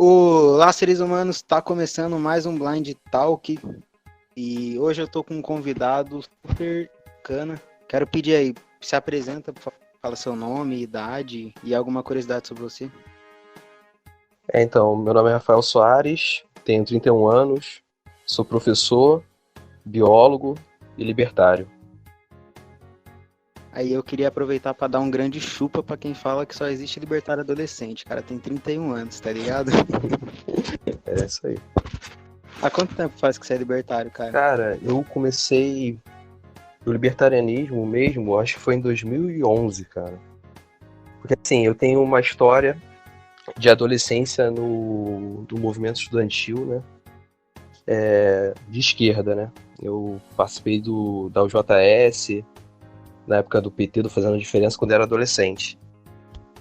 Olá, seres humanos, está começando mais um Blind Talk e hoje eu tô com um convidado super bacana. Quero pedir aí, se apresenta, por favor, fala seu nome, idade e alguma curiosidade sobre você. Então, meu nome é Rafael Soares, tenho 31 anos, sou professor, biólogo e libertário. Aí eu queria aproveitar para dar um grande chupa para quem fala que só existe libertário adolescente. Cara, tem 31 anos, tá ligado? É isso aí. Há quanto tempo faz que você é libertário, cara? Cara, eu comecei o libertarianismo mesmo, acho que foi em 2011, cara. Porque assim, eu tenho uma história de adolescência no movimento estudantil, né? De esquerda, né? Eu participei da UJS, na época do PT, do Fazendo Diferença, quando era adolescente.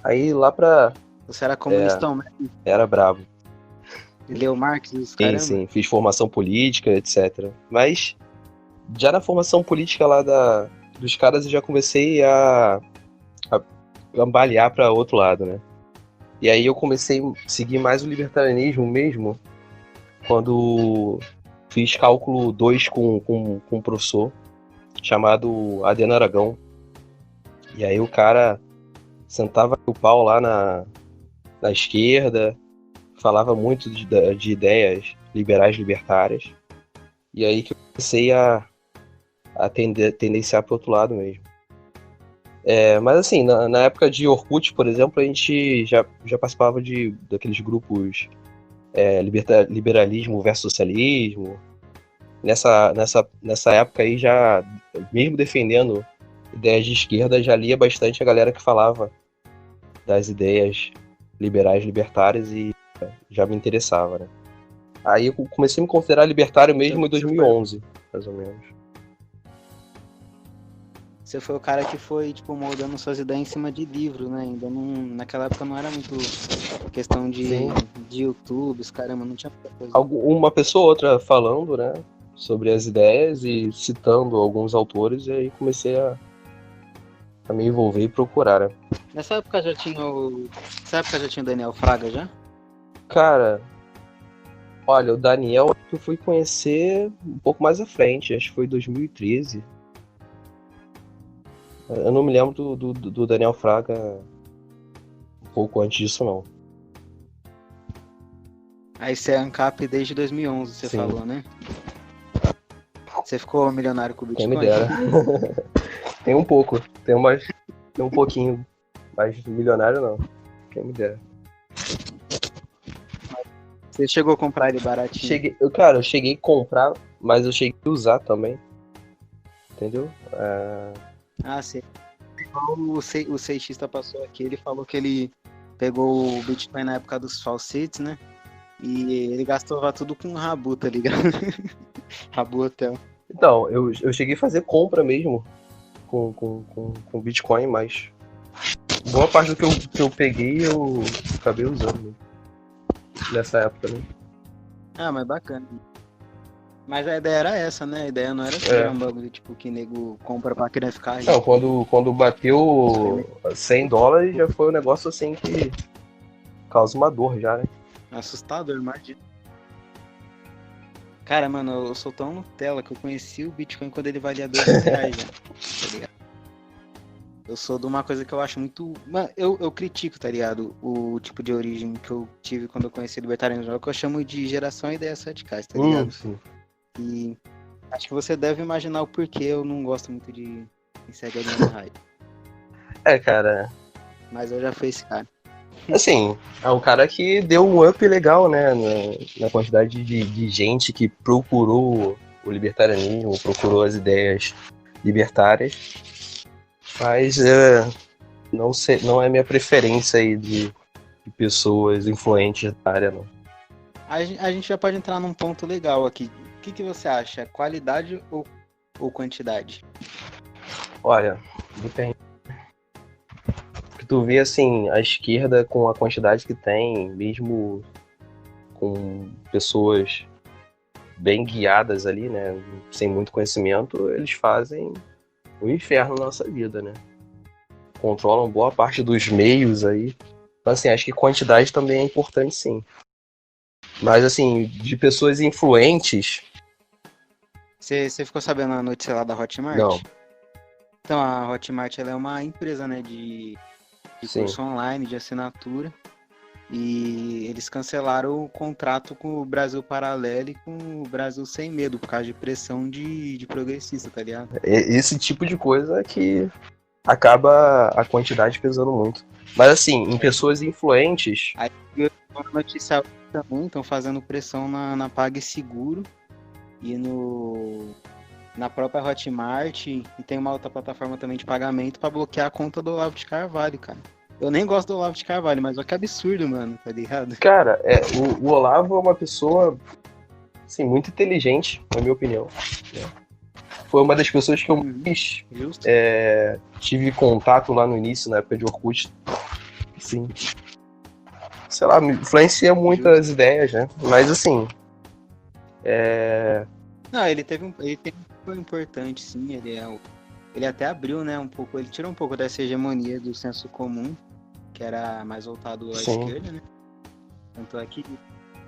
Aí lá pra... Você era comunistão, né? Era bravo. Leu Marx, os Sim, caramba? sim, fiz formação política, etc. Mas já na formação política lá dos caras eu já comecei a cambalear para outro lado, né? E aí eu comecei a seguir mais o libertarianismo mesmo quando fiz cálculo 2 com um professor chamado Adriano Aragão. E aí o cara sentava o pau lá na esquerda, falava muito de ideias liberais libertárias. E aí que eu comecei a tendenciar para o outro lado mesmo. Mas assim, na época de Orkut, por exemplo, a gente já participava daqueles grupos liberalismo versus socialismo. Nessa época aí, já mesmo defendendo ideias de esquerda, já lia bastante a galera que falava das ideias liberais, libertárias e já me interessava, né? Aí eu comecei a me considerar libertário mesmo em Você foi 2011, mais ou menos. Você foi o cara que foi, tipo, moldando suas ideias em cima de livro, né? Ainda não, naquela época não era muito questão Sim, de YouTube, os caramba, não tinha muita coisa. uma pessoa ou outra falando, né, sobre as ideias e citando alguns autores, e aí comecei a me envolver e procurar, né? Nessa época já tinha o Daniel Fraga já? Cara, olha, o Daniel que eu fui conhecer um pouco mais à frente, acho que foi 2013. Eu não me lembro do Daniel Fraga um pouco antes disso, não. Aí você é ANCAP desde 2011, você Sim, falou, né? Você ficou milionário com o quem me Bitcoin? dera. Tem um pouco, tem um pouquinho, mas milionário não, quem me dera. Você chegou a comprar ele baratinho? Eu cheguei a comprar, mas eu cheguei a usar também, entendeu? Ah, sim. O 6x passou aqui, ele falou que ele pegou o Bitcoin na época dos falsetes, né? E ele gastava tudo com Rabu, tá ligado? Rabu Hotel. Então, eu cheguei a fazer compra mesmo com Bitcoin, mas boa parte do que eu peguei eu acabei usando nessa época, né? Ah, mas bacana. Mas a ideia era essa, né? A ideia não era ser É. um bagulho tipo que nego compra pra querer ficar Não, rico. quando Isso foi bateu meio US$ 100 já foi um negócio assim que causa uma dor já, né? assustador, imagina. Cara, mano, eu sou tão Nutella que eu conheci o Bitcoin quando ele valia R$ 2.000 já, tá ligado? Eu sou de uma coisa que eu acho muito. Mano, eu critico, tá ligado? O tipo de origem que eu tive quando eu conheci o libertarianismo, que eu chamo de geração ideias radicais, tá ligado? Sim. E acho que você deve imaginar o porquê eu não gosto muito de quem segue a linha do hype. Cara, Mas eu já fui esse cara. assim, é um cara que deu um up legal, né, na quantidade de gente que procurou o libertarianismo, procurou as ideias libertárias, mas não é minha preferência aí de pessoas influentes da área, não. A gente já pode entrar num ponto legal aqui. O que você acha? Qualidade ou quantidade? Olha, depende. Porque tu vê, assim, a esquerda com a quantidade que tem, mesmo com pessoas bem guiadas ali, né, sem muito conhecimento, eles fazem o inferno na nossa vida, né? Controlam boa parte dos meios aí. Então, assim, acho que quantidade também é importante, sim. Mas assim, de pessoas influentes, Você ficou sabendo a notícia lá da não. Hotmart? Então, a Hotmart ela é uma empresa, né, de Sim. curso online, de assinatura. E eles cancelaram o contrato com o Brasil Paralelo e com o Brasil Sem Medo, por causa de pressão de progressista, tá ligado? Esse tipo de coisa que acaba a quantidade pesando muito. Mas assim, em pessoas influentes, Aí eu uma notícia também, estão fazendo pressão na PagSeguro e na própria Hotmart. E tem uma outra plataforma também de pagamento para bloquear a conta do Olavo de Carvalho, cara. Eu nem gosto do Olavo de Carvalho, mas olha que absurdo, mano, tá ligado? cara, o Olavo é uma pessoa assim, muito inteligente, na minha opinião. Foi uma das pessoas que eu Uhum, mais justo. tive contato lá no início, na época de Orkut. Sim, sei lá, me influencia Justo. muitas ideias, né? Mas assim, Não, ele teve um papel importante, sim. Ele até abriu, né, um pouco. Ele tirou um pouco dessa hegemonia do senso comum, que era mais voltado à sim, esquerda, né? Tanto é que,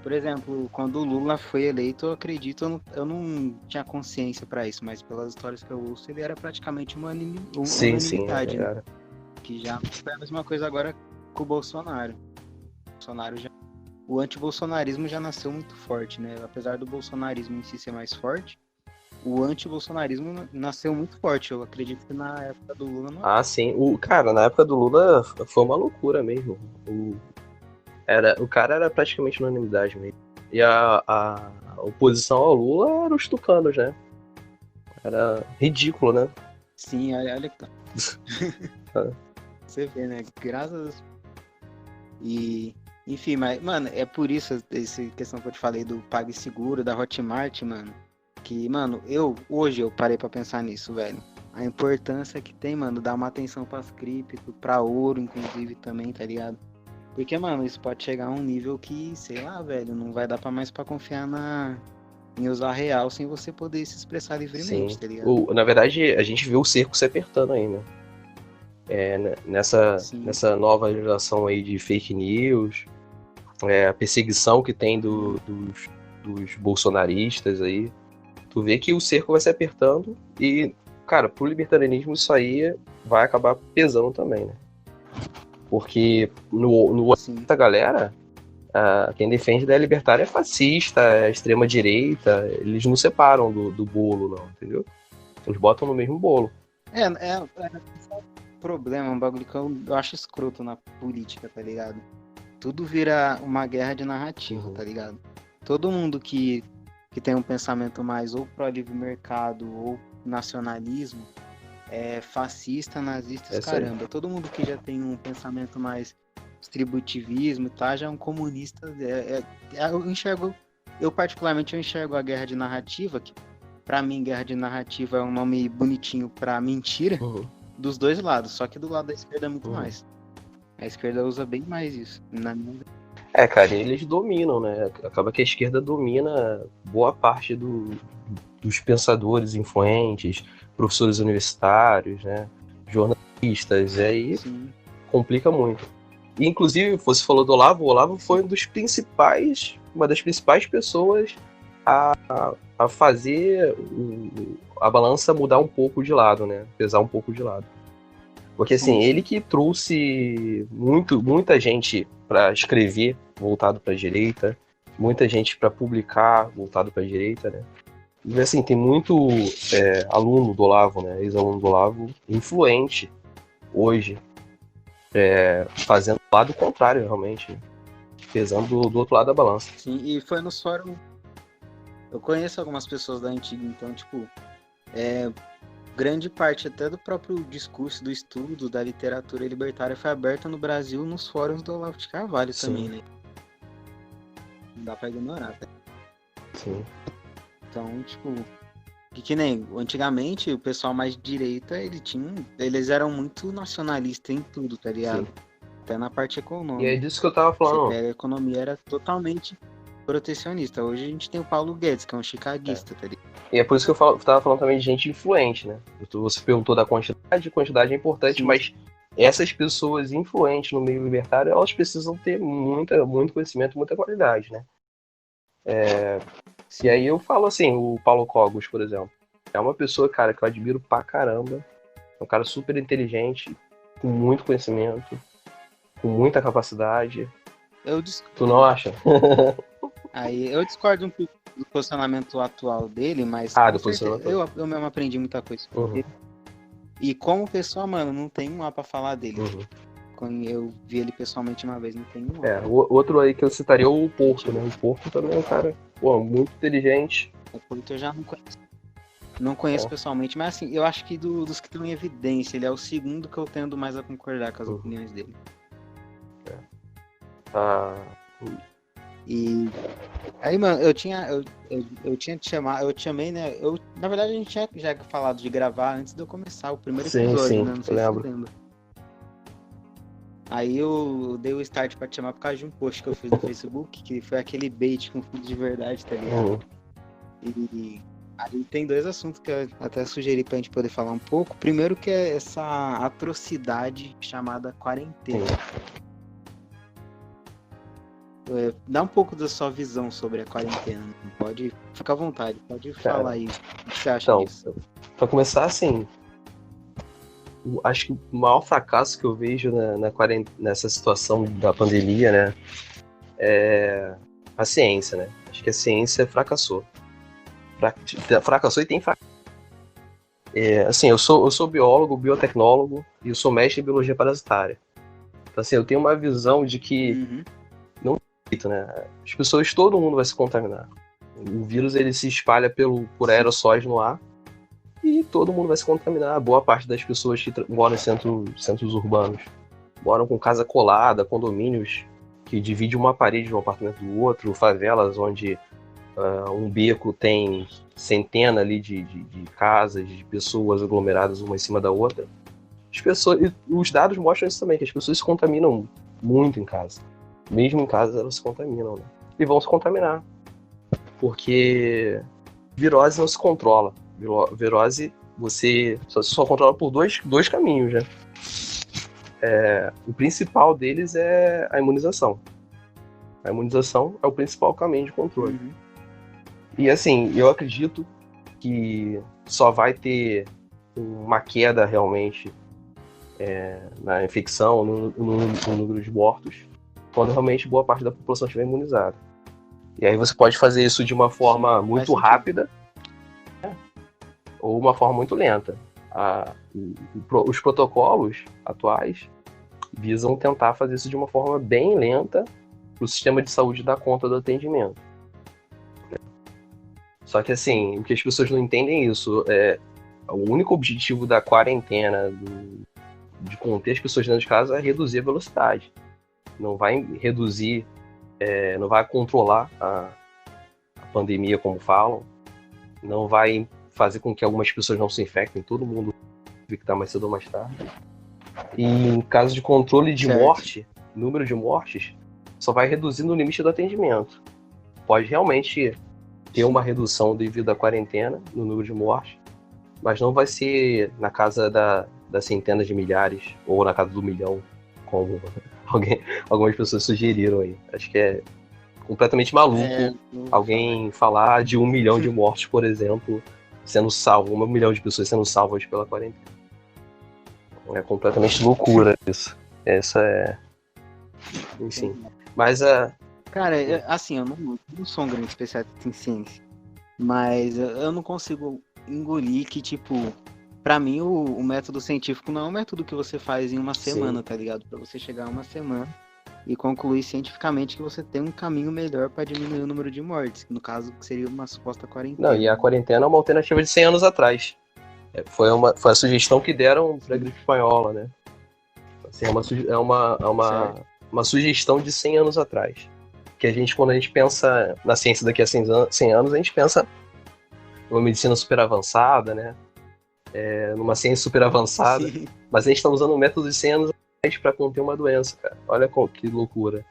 por exemplo, quando o Lula foi eleito, eu acredito, eu não tinha consciência para isso, mas pelas histórias que eu ouço, ele era praticamente uma sim, unanimidade, né? cara. Que já foi a mesma coisa agora com o Bolsonaro. O antibolsonarismo já nasceu muito forte, né? Apesar do bolsonarismo em si ser mais forte, o antibolsonarismo nasceu muito forte. Eu acredito que na época do Lula não. Ah, sim. Cara, na época do Lula foi uma loucura mesmo. O cara era praticamente unanimidade mesmo. E a oposição ao Lula era os tucanos, né? Era ridículo, né? Sim, olha que tá. Você vê, né? Graças a Deus. E, enfim, mas, mano, é por isso, essa questão que eu te falei do PagSeguro, da Hotmart, mano, que, mano, hoje eu parei pra pensar nisso, velho. A importância que tem, mano, dar uma atenção pras cripto, pra ouro, inclusive, também, tá ligado? Porque, mano, isso pode chegar a um nível que, sei lá, velho, não vai dar pra mais pra confiar em usar real sem você poder se expressar livremente, Sim. tá ligado? Na verdade, a gente vê o cerco se apertando aí, né? Sim, Nessa nova geração aí de fake news, a perseguição que tem dos bolsonaristas aí. Tu vê que o cerco vai se apertando e, cara, pro libertarianismo isso aí vai acabar pesando também, né? Porque no olho sim. da galera, quem defende da libertária é fascista, é extrema-direita, eles não separam do bolo, não, entendeu? Eles botam no mesmo bolo. É um problema, um bagulho que eu acho escroto na política, tá ligado? Tudo vira uma guerra de narrativa, Uhum. tá ligado? Todo mundo que tem um pensamento mais ou pró-livre mercado ou nacionalismo é fascista, nazista, É os isso aí. caramba. Todo mundo que já tem um pensamento mais distributivismo, tá? Já é um comunista. Eu particularmente eu enxergo a guerra de narrativa, que pra mim guerra de narrativa é um nome bonitinho pra mentira, Uhum. dos dois lados, só que do lado da esquerda é muito Uhum. mais. A esquerda usa bem mais isso. Cara, eles dominam, né? Acaba que a esquerda domina boa parte dos pensadores influentes, professores universitários, né? Jornalistas, e aí Sim, complica muito. E, inclusive, você falou do Olavo, o Olavo foi sim, uma das principais pessoas a fazer a balança mudar um pouco de lado, né? Pesar um pouco de lado. Porque assim, sim, ele sim. que trouxe muita gente para escrever voltado para a direita, muita gente para publicar voltado para a direita, né? E assim, tem muito aluno do Olavo, né? Ex-aluno do Olavo, influente hoje, fazendo o lado contrário, realmente, né? Pesando do outro lado da balança. Sim, e foi nos fóruns. Eu conheço algumas pessoas da antiga, então, tipo, grande parte até do próprio discurso, do estudo, da literatura libertária foi aberta no Brasil nos fóruns do Olavo de Carvalho também, Sim, né? Não dá pra ignorar, tá? sim, Então, tipo, que nem antigamente o pessoal mais de direita, eles eram muito nacionalistas em tudo, tá sim. ligado? Até na parte E é econômica. disso que eu tava Você falando. pega a economia, era totalmente protecionista. Hoje a gente tem o Paulo Guedes, que é um É. chicaguista, tá ligado? E é por isso que tava falando também de gente influente, né? Você perguntou da quantidade é importante, Sim, mas essas pessoas influentes no meio libertário, elas precisam ter muito conhecimento, muita qualidade, né? E aí eu falo assim, o Paulo Cogos, por exemplo. É uma pessoa, cara, que eu admiro pra caramba. É um cara super inteligente, com muito conhecimento, com muita capacidade. Eu, Tu não acha? Aí eu discordo um pouco do posicionamento atual dele, mas Ah, com depois você certeza notou. eu mesmo aprendi muita coisa com Uhum, ele. E como pessoa, mano, não tem um A pra falar dele. uhum. Quando eu vi ele pessoalmente uma vez, não tem um A. Outro aí que eu citaria é o Porco, Gente, né? O Porco também é um cara, pô, muito inteligente. o Polito eu já não conheço. Não conheço É. pessoalmente, mas assim, eu acho que dos que estão em evidência, ele é o segundo que eu tendo mais a concordar com as Uhum. opiniões dele. Ah, E aí, mano, eu tinha te chamado, eu te chamei, né? Na verdade, a gente tinha já falado de gravar antes de eu começar o primeiro sim, episódio, sim, né? Não eu sei se você lembro. lembra. Aí eu dei o start pra te chamar por causa de um post que eu fiz no Facebook, que foi aquele bait com fundo de verdade, tá ligado? Uhum. E aí tem dois assuntos que eu até sugeri pra gente poder falar um pouco. Primeiro que é essa atrocidade chamada quarentena. Sim. Dá um pouco da sua visão sobre a quarentena. Pode ficar à vontade, pode Cara, falar aí. O que você acha então, disso? pra começar, assim, acho que o maior fracasso que eu vejo nessa situação da pandemia, né, é a ciência, né? Acho que a ciência fracassou. Fracassou e tem fracassado. Assim, eu sou biólogo, biotecnólogo e eu sou mestre em biologia parasitária. Então, assim, eu tenho uma visão de que, Uhum. né, as pessoas, todo mundo vai se contaminar. O vírus, ele se espalha por Sim. aerossóis no ar e todo mundo vai se contaminar. Boa parte das pessoas que moram em centros urbanos moram com casa colada, condomínios que dividem uma parede de um apartamento do outro, favelas onde um beco tem centena ali de casas, de pessoas aglomeradas uma em cima da outra. E os dados mostram isso também, que as pessoas se contaminam muito em casa. Mesmo em casa elas se contaminam, né? E vão se contaminar. Porque virose não se controla. Virose você só controla por dois caminhos, né? O principal deles é a imunização. A imunização é o principal caminho de controle. Uhum. E assim, eu acredito que só vai ter uma queda realmente na infecção, no número de mortos, quando realmente boa parte da população estiver imunizada. E aí você pode fazer isso de uma Sim, forma faz muito sentido. rápida ou uma forma muito lenta. Os protocolos atuais visam tentar fazer isso de uma forma bem lenta para o sistema de saúde dar conta do atendimento. Só que assim, o que as pessoas não entendem é isso. O único objetivo da quarentena, de conter as pessoas dentro de casa, é reduzir a velocidade. Não vai reduzir, não vai controlar a pandemia, como falam. Não vai fazer com que algumas pessoas não se infectem. Todo mundo vai infectar mais cedo ou mais tarde. E em caso de controle de Certo. morte, número de mortes, só vai reduzindo o limite do atendimento. Pode realmente ter uma redução devido à quarentena no número de mortes, mas não vai ser na casa das centenas de milhares ou na casa do milhão, como algumas pessoas sugeriram aí. Acho que é completamente maluco alguém falar de 1 milhão de mortes, por exemplo, sendo salvo, 1 milhão de pessoas sendo salvas pela quarentena. É completamente loucura isso. Essa é. Enfim. Mas Cara, assim, eu não sou um grande especialista em ciência, mas eu não consigo engolir que, tipo, pra mim o método científico não é um método que você faz em uma semana, sim. tá ligado? Pra você chegar a uma semana e concluir cientificamente que você tem um caminho melhor pra diminuir o número de mortes, que no caso seria uma suposta Não, quarentena. e a quarentena é uma alternativa de 100 anos atrás. Foi a sugestão que deram para a gripe espanhola, né? Assim, Certo. uma sugestão de 100 anos atrás. Que quando a gente pensa na ciência daqui a 100 anos, a gente pensa numa medicina super avançada, né? Numa ciência super avançada. Sim. Mas a gente está usando um método de 100 anos atrás para conter uma doença, cara. Olha que loucura.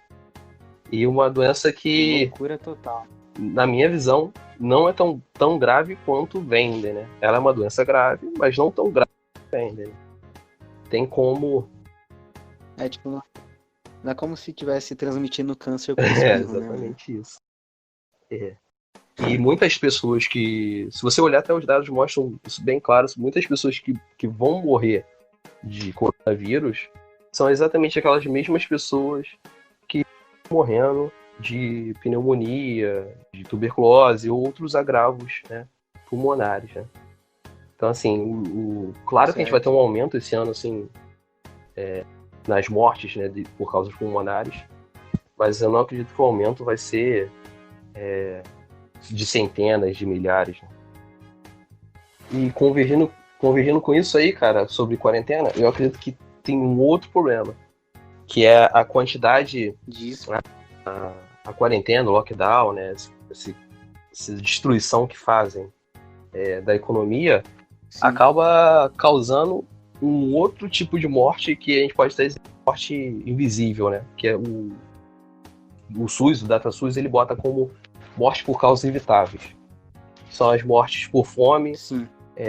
E uma doença que, Loucura total. na minha visão, não é tão grave quanto vende, né? Ela é uma doença grave, mas não tão grave quanto vende. Né? Tem como. É tipo, não é como se tivesse transmitindo câncer com espirro, né, mano? Exatamente isso. É. E muitas pessoas que, se você olhar até os dados mostram isso bem claro, muitas pessoas que vão morrer de coronavírus são exatamente aquelas mesmas pessoas que estão morrendo de pneumonia, de tuberculose ou outros agravos, né, pulmonares, né? Então, assim, claro que a gente vai ter um aumento esse ano, assim, nas mortes, né, por causas pulmonares, mas eu não acredito que o aumento vai ser de centenas, de milhares. Né? E convergindo com isso aí, cara, sobre quarentena, eu acredito que tem um outro problema, que é a quantidade disso. A quarentena, o lockdown, né, essa destruição que fazem da economia, sim, acaba causando um outro tipo de morte que a gente pode ter morte invisível, né? Que é o SUS, o DataSUS, ele bota como morte por causas evitáveis. São as mortes por fome,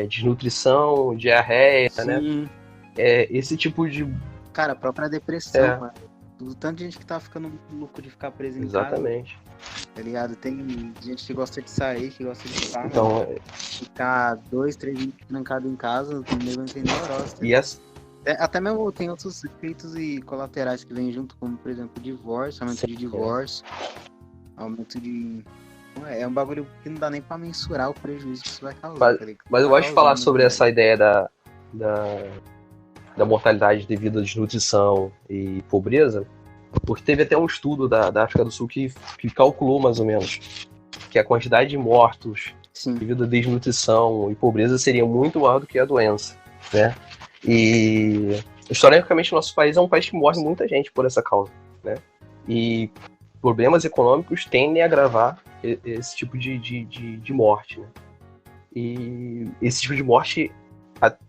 desnutrição, diarreia, sim, né? Esse tipo de... Cara, a própria depressão, mano. Do tanto de gente que tá ficando louco de ficar preso em casa. Exatamente. Tá ligado? Tem gente que gosta de sair, que gosta de ficar, então, mano. Ficar 2, 3 dias trancado em casa, o nego não tem neurose. Tá? E até mesmo tem outros efeitos e colaterais que vêm junto, como, por exemplo, divórcio, aumento de divórcio, aumento de... É um bagulho que não dá nem pra mensurar o prejuízo que isso vai causar. Mas eu gosto de falar sobre essa ideia da mortalidade devido à desnutrição e pobreza, porque teve até um estudo da África do Sul que calculou mais ou menos que a quantidade de mortos, sim, devido à desnutrição e pobreza seria muito maior do que a doença, né? E historicamente nosso país é um país que morre muita gente por essa causa, né? E problemas econômicos tendem a agravar esse tipo de morte, né? E esse tipo de morte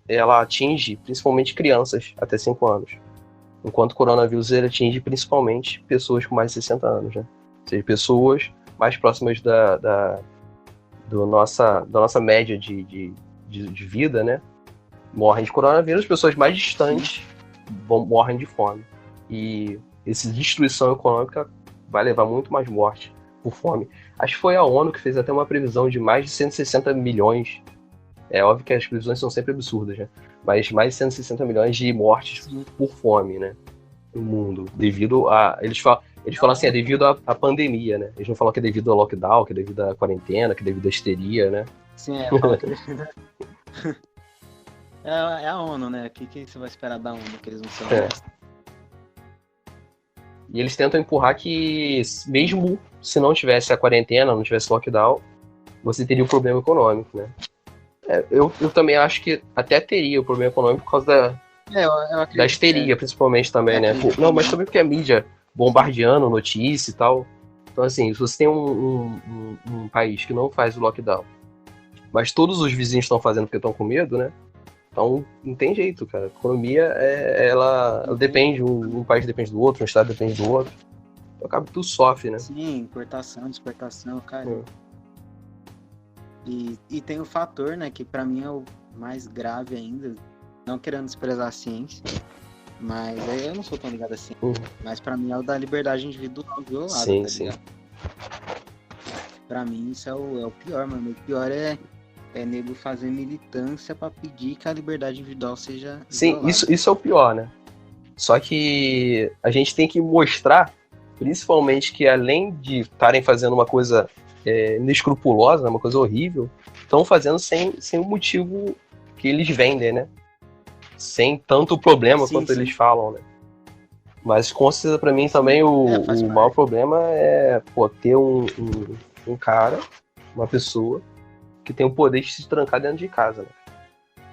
ela atinge principalmente crianças até 5 anos. Enquanto o coronavírus ele atinge principalmente pessoas com mais de 60 anos, né? Ou seja, pessoas mais próximas da nossa média de vida, né? Morrem de coronavírus, pessoas mais distantes morrem de fome. E essa destruição econômica vai levar muito mais morte por fome. Acho que foi a ONU que fez até uma previsão de mais de 160 milhões. É óbvio que as previsões são sempre absurdas, né? Mas mais de 160 milhões de mortes por fome, né? No mundo. Devido a... Eles falam assim, é devido à pandemia, né? Eles não falam que é devido ao lockdown, que é devido à quarentena, que é devido à histeria, né? Sim, é a ONU, né? O que você vai esperar da ONU? Que eles não são honestos. E eles tentam empurrar que, mesmo se não tivesse a quarentena, não tivesse lockdown, você teria um problema econômico, né? Eu também acho que até teria o problema econômico por causa da histeria, principalmente também, né? Não, mas também porque a mídia bombardeando notícia e tal. Então, assim, se você tem um país que não faz o lockdown, mas todos os vizinhos estão fazendo porque estão com medo, né? Então, não tem jeito, cara. A economia, ela depende, um país depende do outro, um estado depende do outro. Então, acaba que tudo sofre, né? Sim, importação, exportação, cara. E tem o fator, né, que pra mim é o mais grave ainda, não querendo desprezar a ciência, mas eu não sou tão ligado assim, mas pra mim é o da liberdade individual violada, sim, tá ligado? Pra mim isso é o pior, mano. O pior é nego fazer militância pra pedir que a liberdade individual seja violada. Sim, isso é o pior, né? Só que a gente tem que mostrar, principalmente, que além de estarem fazendo uma coisa inescrupulosa, uma coisa horrível, estão fazendo sem um motivo que eles vendem, né? Sem tanto problema quanto eles falam, né? Mas com certeza pra mim também o maior problema é ter um cara, uma pessoa, que tem o poder de se trancar dentro de casa, né?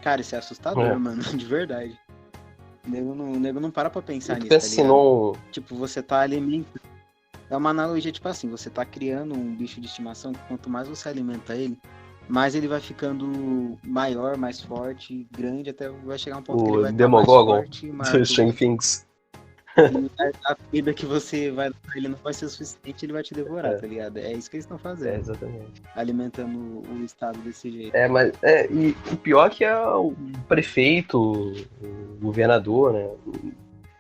Cara, isso é assustador, mano, de verdade. O nego não para pra pensar nisso, tá ligado? Tipo, você tá alimentando. É uma analogia, tipo assim, você tá criando um bicho de estimação que quanto mais você alimenta ele, mais ele vai ficando maior, mais forte, grande, até vai chegar um ponto que ele vai estar mais forte e maior. A comida que você vai dar pra ele não vai ser suficiente, ele vai te devorar, tá ligado? É isso que eles estão fazendo. Exatamente. Alimentando o Estado desse jeito. E o pior é que é o prefeito, o governador, né?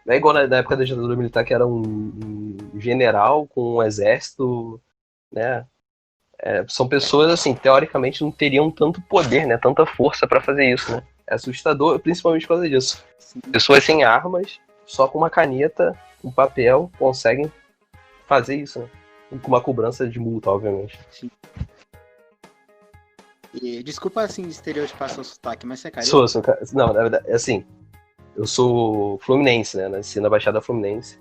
Não é igual na época da ditadura militar, que era um general com um exército, né? São pessoas, assim, teoricamente não teriam tanto poder, né? Tanta força pra fazer isso, né? É assustador, principalmente por causa disso. Sim. Pessoas sem armas, só com uma caneta, um papel, conseguem fazer isso, né? Com uma cobrança de multa, obviamente. Sim. E, desculpa, assim, estereotipar seu sotaque, mas você é carioca? Sou, não, na verdade, assim, eu sou fluminense, né? Nasci na Baixada Fluminense.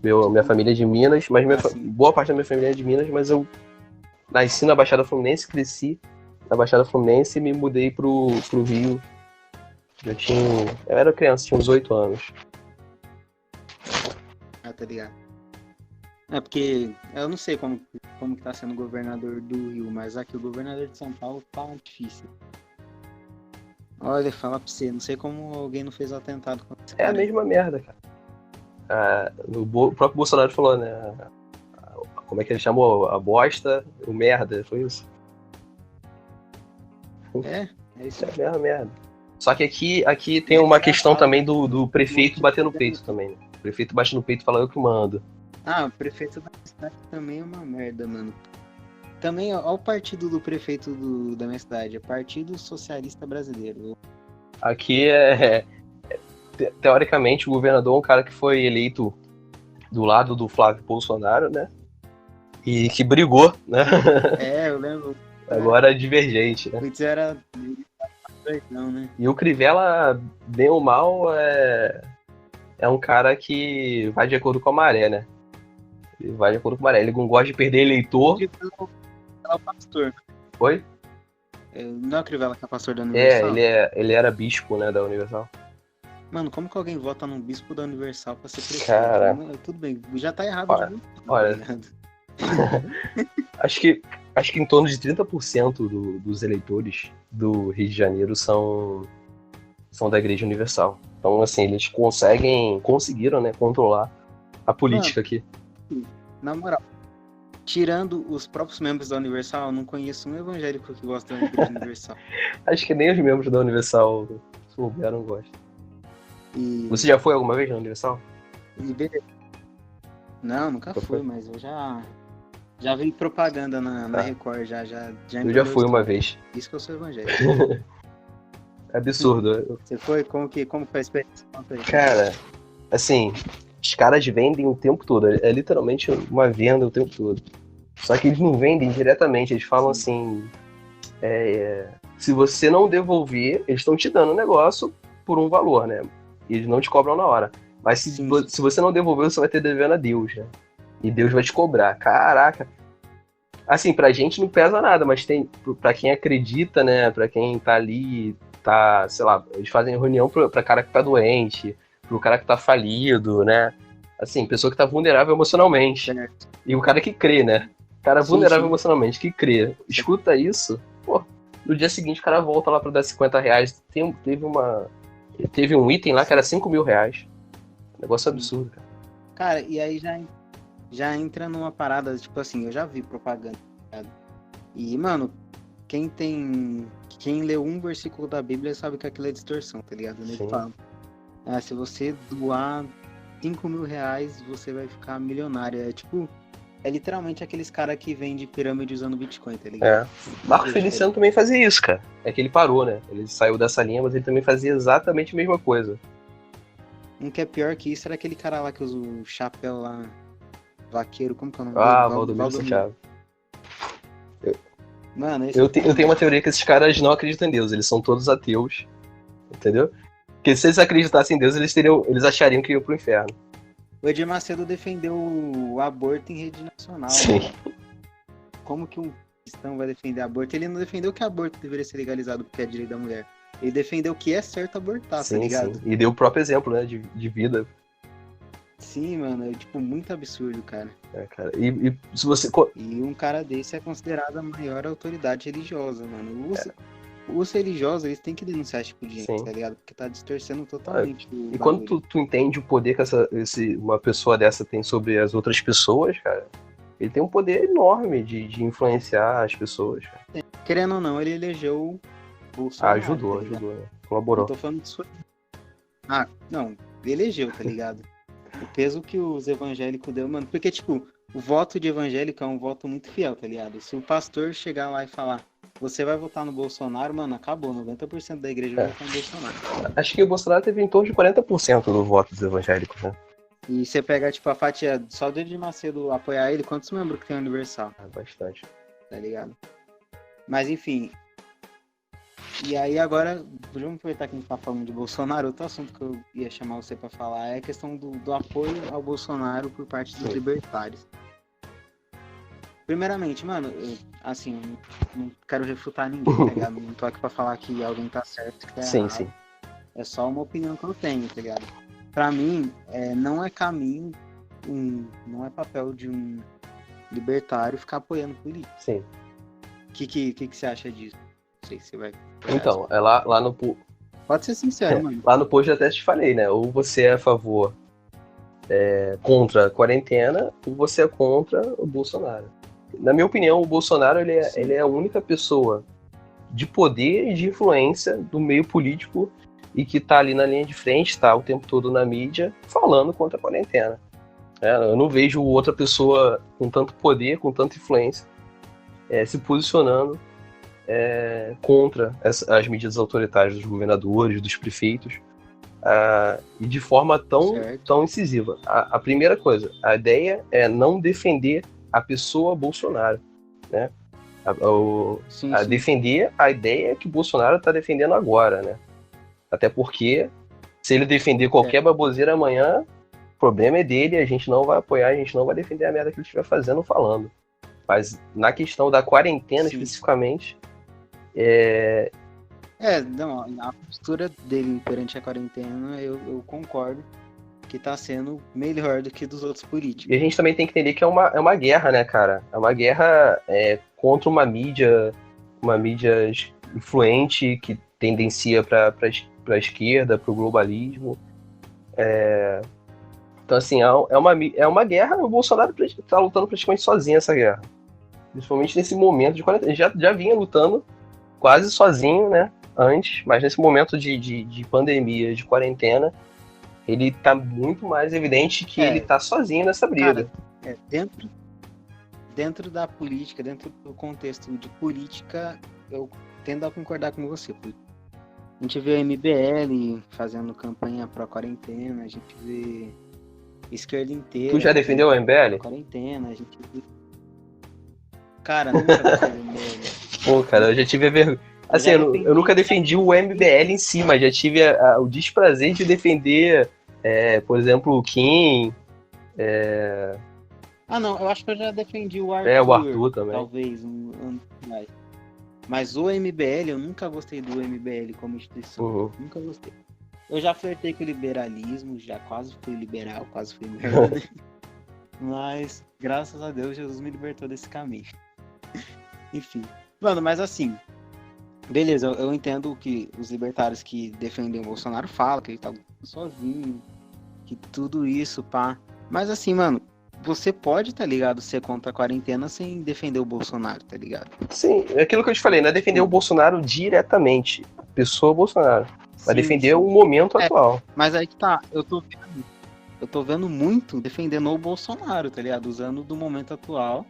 Minha família é de Minas, mas boa parte da minha família é de Minas, mas eu nasci na Baixada Fluminense, cresci na Baixada Fluminense e me mudei pro Rio. Eu era criança, tinha uns 8 anos. Ah, tá ligado. É porque eu não sei como que tá sendo o governador do Rio, mas aqui o governador de São Paulo tá difícil. Olha, falar pra você, não sei como alguém não fez o atentado contra esse É a cara. mesma merda, cara. O próprio Bolsonaro falou, né? Como é que ele chamou? A bosta, o merda, foi isso? É isso. É a mesma merda. Só que aqui tem uma questão também do prefeito bater no peito também, né? O prefeito bate no peito e fala, eu que mando. Ah, o prefeito da cidade também é uma merda, mano. Também, ó, o partido do prefeito da minha cidade, é Partido Socialista Brasileiro. Aqui teoricamente, o governador é um cara que foi eleito do lado do Flávio Bolsonaro, né? E que brigou, né? É, eu lembro. Agora é divergente, né? Antes era não, né? E o Crivella, bem ou mal, é um cara que vai de acordo com a maré, né? Ele vai de acordo com a maré. Ele não gosta de perder eleitor. É o pastor. Oi? Não é o Crivella que é pastor da Universal? Ele era bispo, né, da Universal. Mano, como que alguém vota num bispo da Universal pra ser prefeito? Cara, tudo bem, já tá errado. Olha, acho que em torno de 30% dos eleitores do Rio de Janeiro são da Igreja Universal. Então, assim, eles conseguiram, né, controlar a política aqui. Na moral, tirando os próprios membros da Universal, eu não conheço um evangélico que gosta da Igreja Universal. Acho que nem os membros da Universal souberam gostam. Você já foi alguma vez na Universal? Não, nunca fui, mas eu já vi propaganda na Record, já eu já fui uma vez. Isso que eu sou evangélico. É absurdo. Você foi? Como foi a experiência? Cara, assim, os caras vendem o tempo todo. É literalmente uma venda o tempo todo. Só que eles não vendem diretamente. Eles falam assim, se você não devolver, eles estão te dando o negócio por um valor, né? E eles não te cobram na hora. Mas se você não devolver, você vai ter devendo a Deus, né? E Deus vai te cobrar. Caraca. Assim, pra gente não pesa nada, mas pra quem acredita, né? Pra quem tá ali, sei lá, eles fazem reunião pra cara que tá doente, pro cara que tá falido, né? Assim, pessoa que tá vulnerável emocionalmente. Certo. E o cara que crê, né? Cara vulnerável emocionalmente, que crê. Escuta isso, pô, no dia seguinte o cara volta lá pra dar R$50. Teve um item lá que era R$5.000. Negócio absurdo, cara. Cara, e aí já entra numa parada, tipo assim, eu já vi propaganda, tá? E, mano, quem leu um versículo da Bíblia sabe que aquilo é distorção, tá ligado? Ele fala, se você doar R$5.000, você vai ficar milionário. É literalmente aqueles caras que vendem pirâmide usando Bitcoin, tá ligado? Marco Feliciano também fazia isso, cara. É que ele parou, né? Ele saiu dessa linha, mas ele também fazia exatamente a mesma coisa. Um que é pior que isso era aquele cara lá que usa o chapéu lá, vaqueiro, como que é o nome dele? Valdomiro Santiago. Mano, eu tenho uma teoria que esses caras não acreditam em Deus, eles são todos ateus, entendeu? Porque se eles acreditassem em Deus, eles achariam que iam pro inferno. O Edir Macedo defendeu o aborto em rede nacional. Sim. Né? Como que um cristão vai defender aborto? Ele não defendeu que aborto deveria ser legalizado porque é direito da mulher. Ele defendeu que é certo abortar, tá ligado? Sim. E deu o próprio exemplo, né, de vida. Sim, mano, é muito absurdo, cara. Cara. E se você... E um cara desse é considerado a maior autoridade religiosa, mano. Os religiosos, eles têm que denunciar esse tipo de gente, tá ligado? Porque tá distorcendo totalmente o E quando tu entende o poder que uma pessoa dessa tem sobre as outras pessoas, cara, ele tem um poder enorme de influenciar as pessoas, cara. Querendo ou não, ele elegeu o Bolsonaro. Ajudou, né? Colaborou. Eu tô falando disso. Não, elegeu, tá ligado? O peso que os evangélicos deu, mano. Porque, tipo, o voto de evangélico é um voto muito fiel, tá ligado? Se o pastor chegar lá e falar, você vai votar no Bolsonaro, mano, acabou. 90% da igreja vai votar no Bolsonaro. Acho que o Bolsonaro teve em torno de 40% do voto dos evangélicos, né? E você pega, tipo, a fatia só do Edir Macedo apoiar ele, quantos membros que tem a Universal? Bastante. Tá ligado? Mas enfim. E aí agora, vamos aproveitar que a gente tá falando de Bolsonaro, outro assunto que eu ia chamar você pra falar é a questão do apoio ao Bolsonaro por parte dos libertários. Primeiramente, mano, assim, não quero refutar ninguém, tá ligado? Não tô aqui pra falar que alguém tá certo, que tá errado. Sim. É só uma opinião que eu tenho, tá ligado? Pra mim, não é caminho, não é papel de um libertário ficar apoiando político. Sim. O que você acha disso? Não sei se você vai... Então, é lá no... Pode ser sincero, mano. Lá no post eu até te falei, né? Ou você é a favor contra a quarentena, ou você é contra o Bolsonaro. Na minha opinião, o Bolsonaro ele é a única pessoa de poder e de influência do meio político e que tá ali na linha de frente, tá o tempo todo na mídia, falando contra a quarentena. Eu não vejo outra pessoa com tanto poder, com tanta influência, se posicionando contra as medidas autoritárias dos governadores, dos prefeitos, e de forma tão incisiva. A primeira coisa, a ideia é não defender a pessoa Bolsonaro, né? Sim. Defender a ideia que o Bolsonaro está defendendo agora, né? Até porque, se ele defender qualquer baboseira amanhã, o problema é dele, a gente não vai apoiar, a gente não vai defender a merda que ele estiver fazendo ou falando. Mas na questão da quarentena, especificamente... Não, a postura dele perante a quarentena, eu concordo que tá sendo melhor do que dos outros políticos. E a gente também tem que entender que é uma guerra, né, cara? É uma guerra contra uma mídia influente que tendencia para a esquerda, para o globalismo. Então, assim, é uma guerra, o Bolsonaro está lutando praticamente sozinho essa guerra. Principalmente nesse momento de quarentena. Ele já vinha lutando quase sozinho, né, antes, mas nesse momento de pandemia, de quarentena, ele tá muito mais evidente que ele tá sozinho nessa briga. Cara, dentro da política, dentro do contexto de política, eu tendo a concordar com você. A gente vê a MBL fazendo campanha pró-quarentena, a gente vê esquerda inteira... Tu já defendeu a MBL? Quarentena, a gente vê... Cara, nunca defendeu o MBL. Pô, cara, eu já tive a vergonha. Assim, eu nunca defendi o MBL em si, mas já tive o desprazer de defender, por exemplo, o Kim. Não, eu acho que eu já defendi o Arthur. O Arthur também. Talvez, um ano mais. Mas o MBL, eu nunca gostei do MBL como instituição. Uhum. Nunca gostei. Eu já flertei com o liberalismo, já quase fui liberal, quase fui merda. Mas, graças a Deus, Jesus me libertou desse caminho. Enfim. Mano, mas assim, beleza, eu entendo que os libertários que defendem o Bolsonaro falam que ele tá sozinho, que tudo isso, pá. Mas assim, mano, você pode, tá ligado, ser contra a quarentena sem defender o Bolsonaro, tá ligado? Sim, é aquilo que eu te falei, não é defender o Bolsonaro diretamente, a pessoa Bolsonaro. Vai defender o momento atual. Mas aí que tá, eu tô vendo muito defendendo o Bolsonaro, tá ligado? Usando do momento atual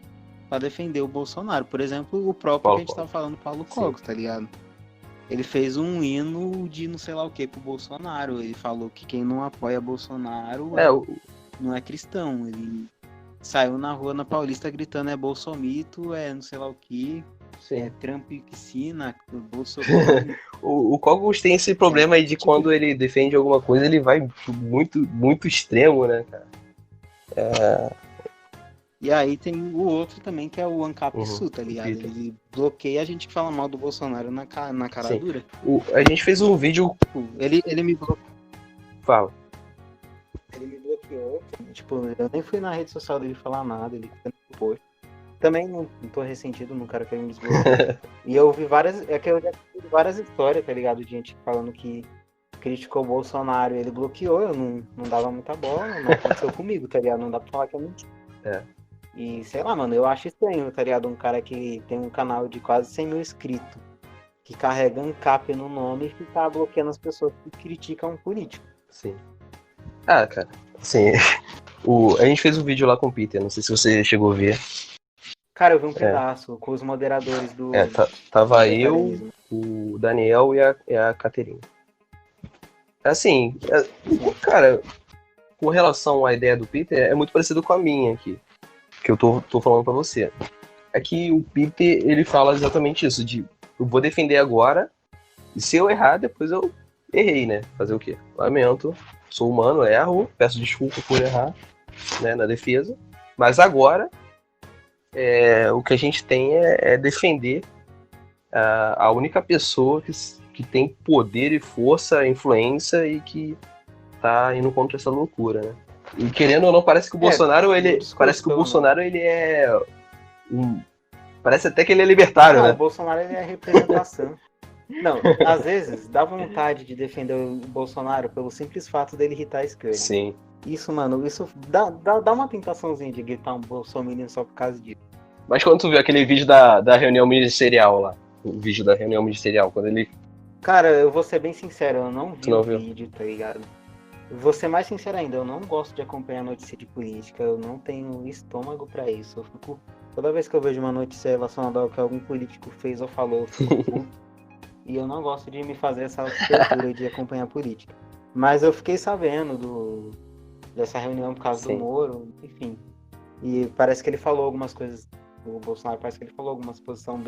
pra defender o Bolsonaro. Por exemplo, o próprio que a gente tava falando, Paulo Cogos, tá ligado? Ele fez um hino de não sei lá o que pro Bolsonaro. Ele falou que quem não apoia Bolsonaro não é cristão. Ele saiu na rua na Paulista gritando bolsomito, não sei lá o que. Trump piscina, Bolsonaro. O Cogos tem esse problema aí de quando ele defende alguma coisa, ele vai muito, muito extremo, né, cara? E aí tem o outro também, que é o Ancap Sul, tá ligado? Ele bloqueia a gente que fala mal do Bolsonaro na cara dura. A gente fez um vídeo... Ele me bloqueou. Fala. Ele me bloqueou. Tipo, eu nem fui na rede social dele falar nada, ele post. Também não tô ressentido, não quero que ele me desbloqueie. E eu vi várias histórias, tá ligado? De gente falando que criticou o Bolsonaro e ele bloqueou, eu não dava muita bola, não aconteceu comigo, tá ligado? Não dá pra falar que é mentira. E sei lá, mano, eu acho estranho, tá ligado? Um cara que tem um canal de quase 100 mil inscritos, que carrega ANCAP no nome e fica bloqueando as pessoas que criticam um político. Sim. Cara, Sim. A gente fez um vídeo lá com o Peter, não sei se você chegou a ver. Cara, eu vi um pedaço com os moderadores do Tava eu, libertarianismo. o Daniel e a Caterina. Assim, cara, com relação à ideia do Peter, é muito parecido com a minha aqui, que eu tô falando pra você. É que o Peter, ele fala exatamente isso, de eu vou defender agora, e se eu errar, depois eu errei, né? Fazer o quê? Lamento, sou humano, erro, peço desculpa por errar, né, na defesa, mas agora o que a gente tem é defender a única pessoa que tem poder e força, influência e que tá indo contra essa loucura, né? E querendo ou não, parece que o Bolsonaro, ele é parece até que ele é libertário, Não, né? o Bolsonaro ele é a representação. Não, às vezes dá vontade de defender o Bolsonaro pelo simples fato dele irritar a esquerda. Sim. Isso, mano, isso dá uma tentaçãozinha de gritar um bolsominion só por causa disso. Mas quando tu viu aquele vídeo da reunião ministerial lá, o vídeo da reunião ministerial, quando ele... Cara, eu vou ser bem sincero, eu não vi não o viu? vídeo, tá ligado? Vou ser mais sincero ainda, eu não gosto de acompanhar notícia de política, eu não tenho estômago pra isso. Eu fico, toda vez que eu vejo uma notícia relacionada ao que algum político fez ou falou, eu fico puto. E eu não gosto de me fazer essa tortura de acompanhar política. Mas eu fiquei sabendo dessa reunião por causa Sim. do Moro, enfim. E parece que ele falou algumas coisas, o Bolsonaro parece que ele falou algumas posições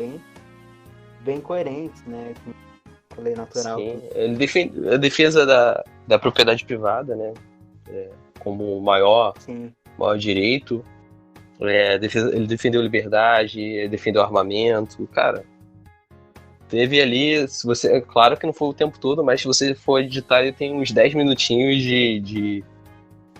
bem coerentes, né? Com a lei natural. Sim, ele defende a defesa da propriedade privada, né? Como o maior direito. Ele defendeu liberdade, defendeu armamento, cara. Teve ali, se você, claro que não foi o tempo todo, mas se você for editar, ele tem uns 10 minutinhos de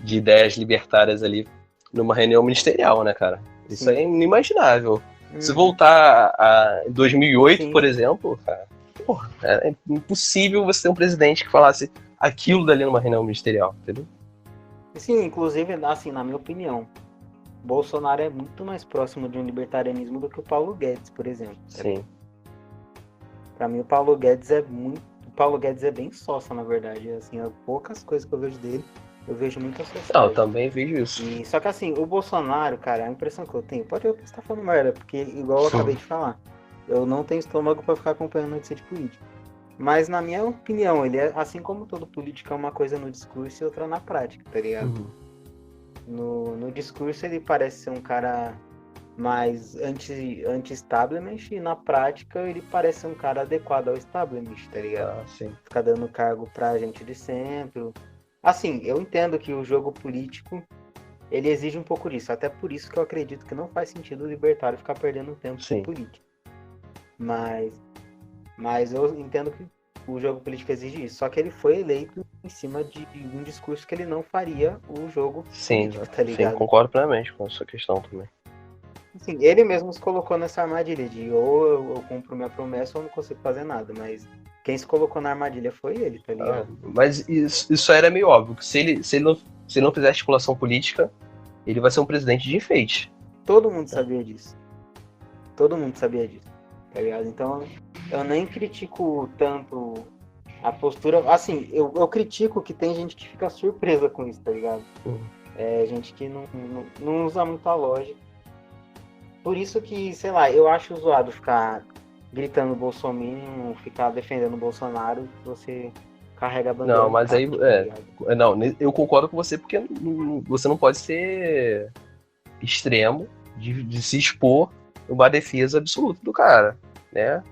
ideias libertárias ali numa reunião ministerial, né, cara? Isso é inimaginável. Se voltar a 2008, por exemplo, cara, porra, é impossível você ter um presidente que falasse aquilo dali numa reunião ministerial, entendeu? Sim, inclusive, assim, na minha opinião, Bolsonaro é muito mais próximo de um libertarianismo do que o Paulo Guedes, por exemplo. Sim. Pra mim, o Paulo Guedes é bem sócia, na verdade. Assim, poucas coisas que eu vejo dele, eu vejo muita sociedade. Não, eu também vejo isso. Só que assim, o Bolsonaro, cara, a impressão que eu tenho, pode eu estar falando merda, porque igual eu acabei de falar, eu não tenho estômago pra ficar acompanhando notícia de política. Mas na minha opinião, ele é, assim como todo político, é uma coisa no discurso e outra na prática, tá ligado? No discurso ele parece ser um cara mais anti-establishment e na prática ele parece ser um cara adequado ao establishment, tá ligado? Sim. Ficar dando cargo pra gente de centro. Assim, eu entendo que o jogo político ele exige um pouco disso, até por isso que eu acredito que não faz sentido o libertário ficar perdendo tempo com política. Mas eu entendo que o jogo político exige isso, só que ele foi eleito em cima de um discurso que ele não faria o jogo político, tá ligado? Sim, concordo plenamente com essa questão também. Assim, ele mesmo se colocou nessa armadilha de ou eu cumpro minha promessa ou eu não consigo fazer nada, mas quem se colocou na armadilha foi ele, tá ligado? Mas isso era meio óbvio, que se ele não fizer articulação política, ele vai ser um presidente de enfeite. Todo mundo sabia disso. Todo mundo sabia disso, tá ligado? Então, eu nem critico tanto a postura... Assim, eu critico que tem gente que fica surpresa com isso, tá ligado? É gente que não usa muito a lógica. Por isso que, sei lá, eu acho zoado ficar gritando Bolsonaro, ficar defendendo o Bolsonaro, você carrega a bandeira. Não, mas aí, não, eu concordo com você porque você não pode ser extremo de se expor uma defesa absoluta do cara, né?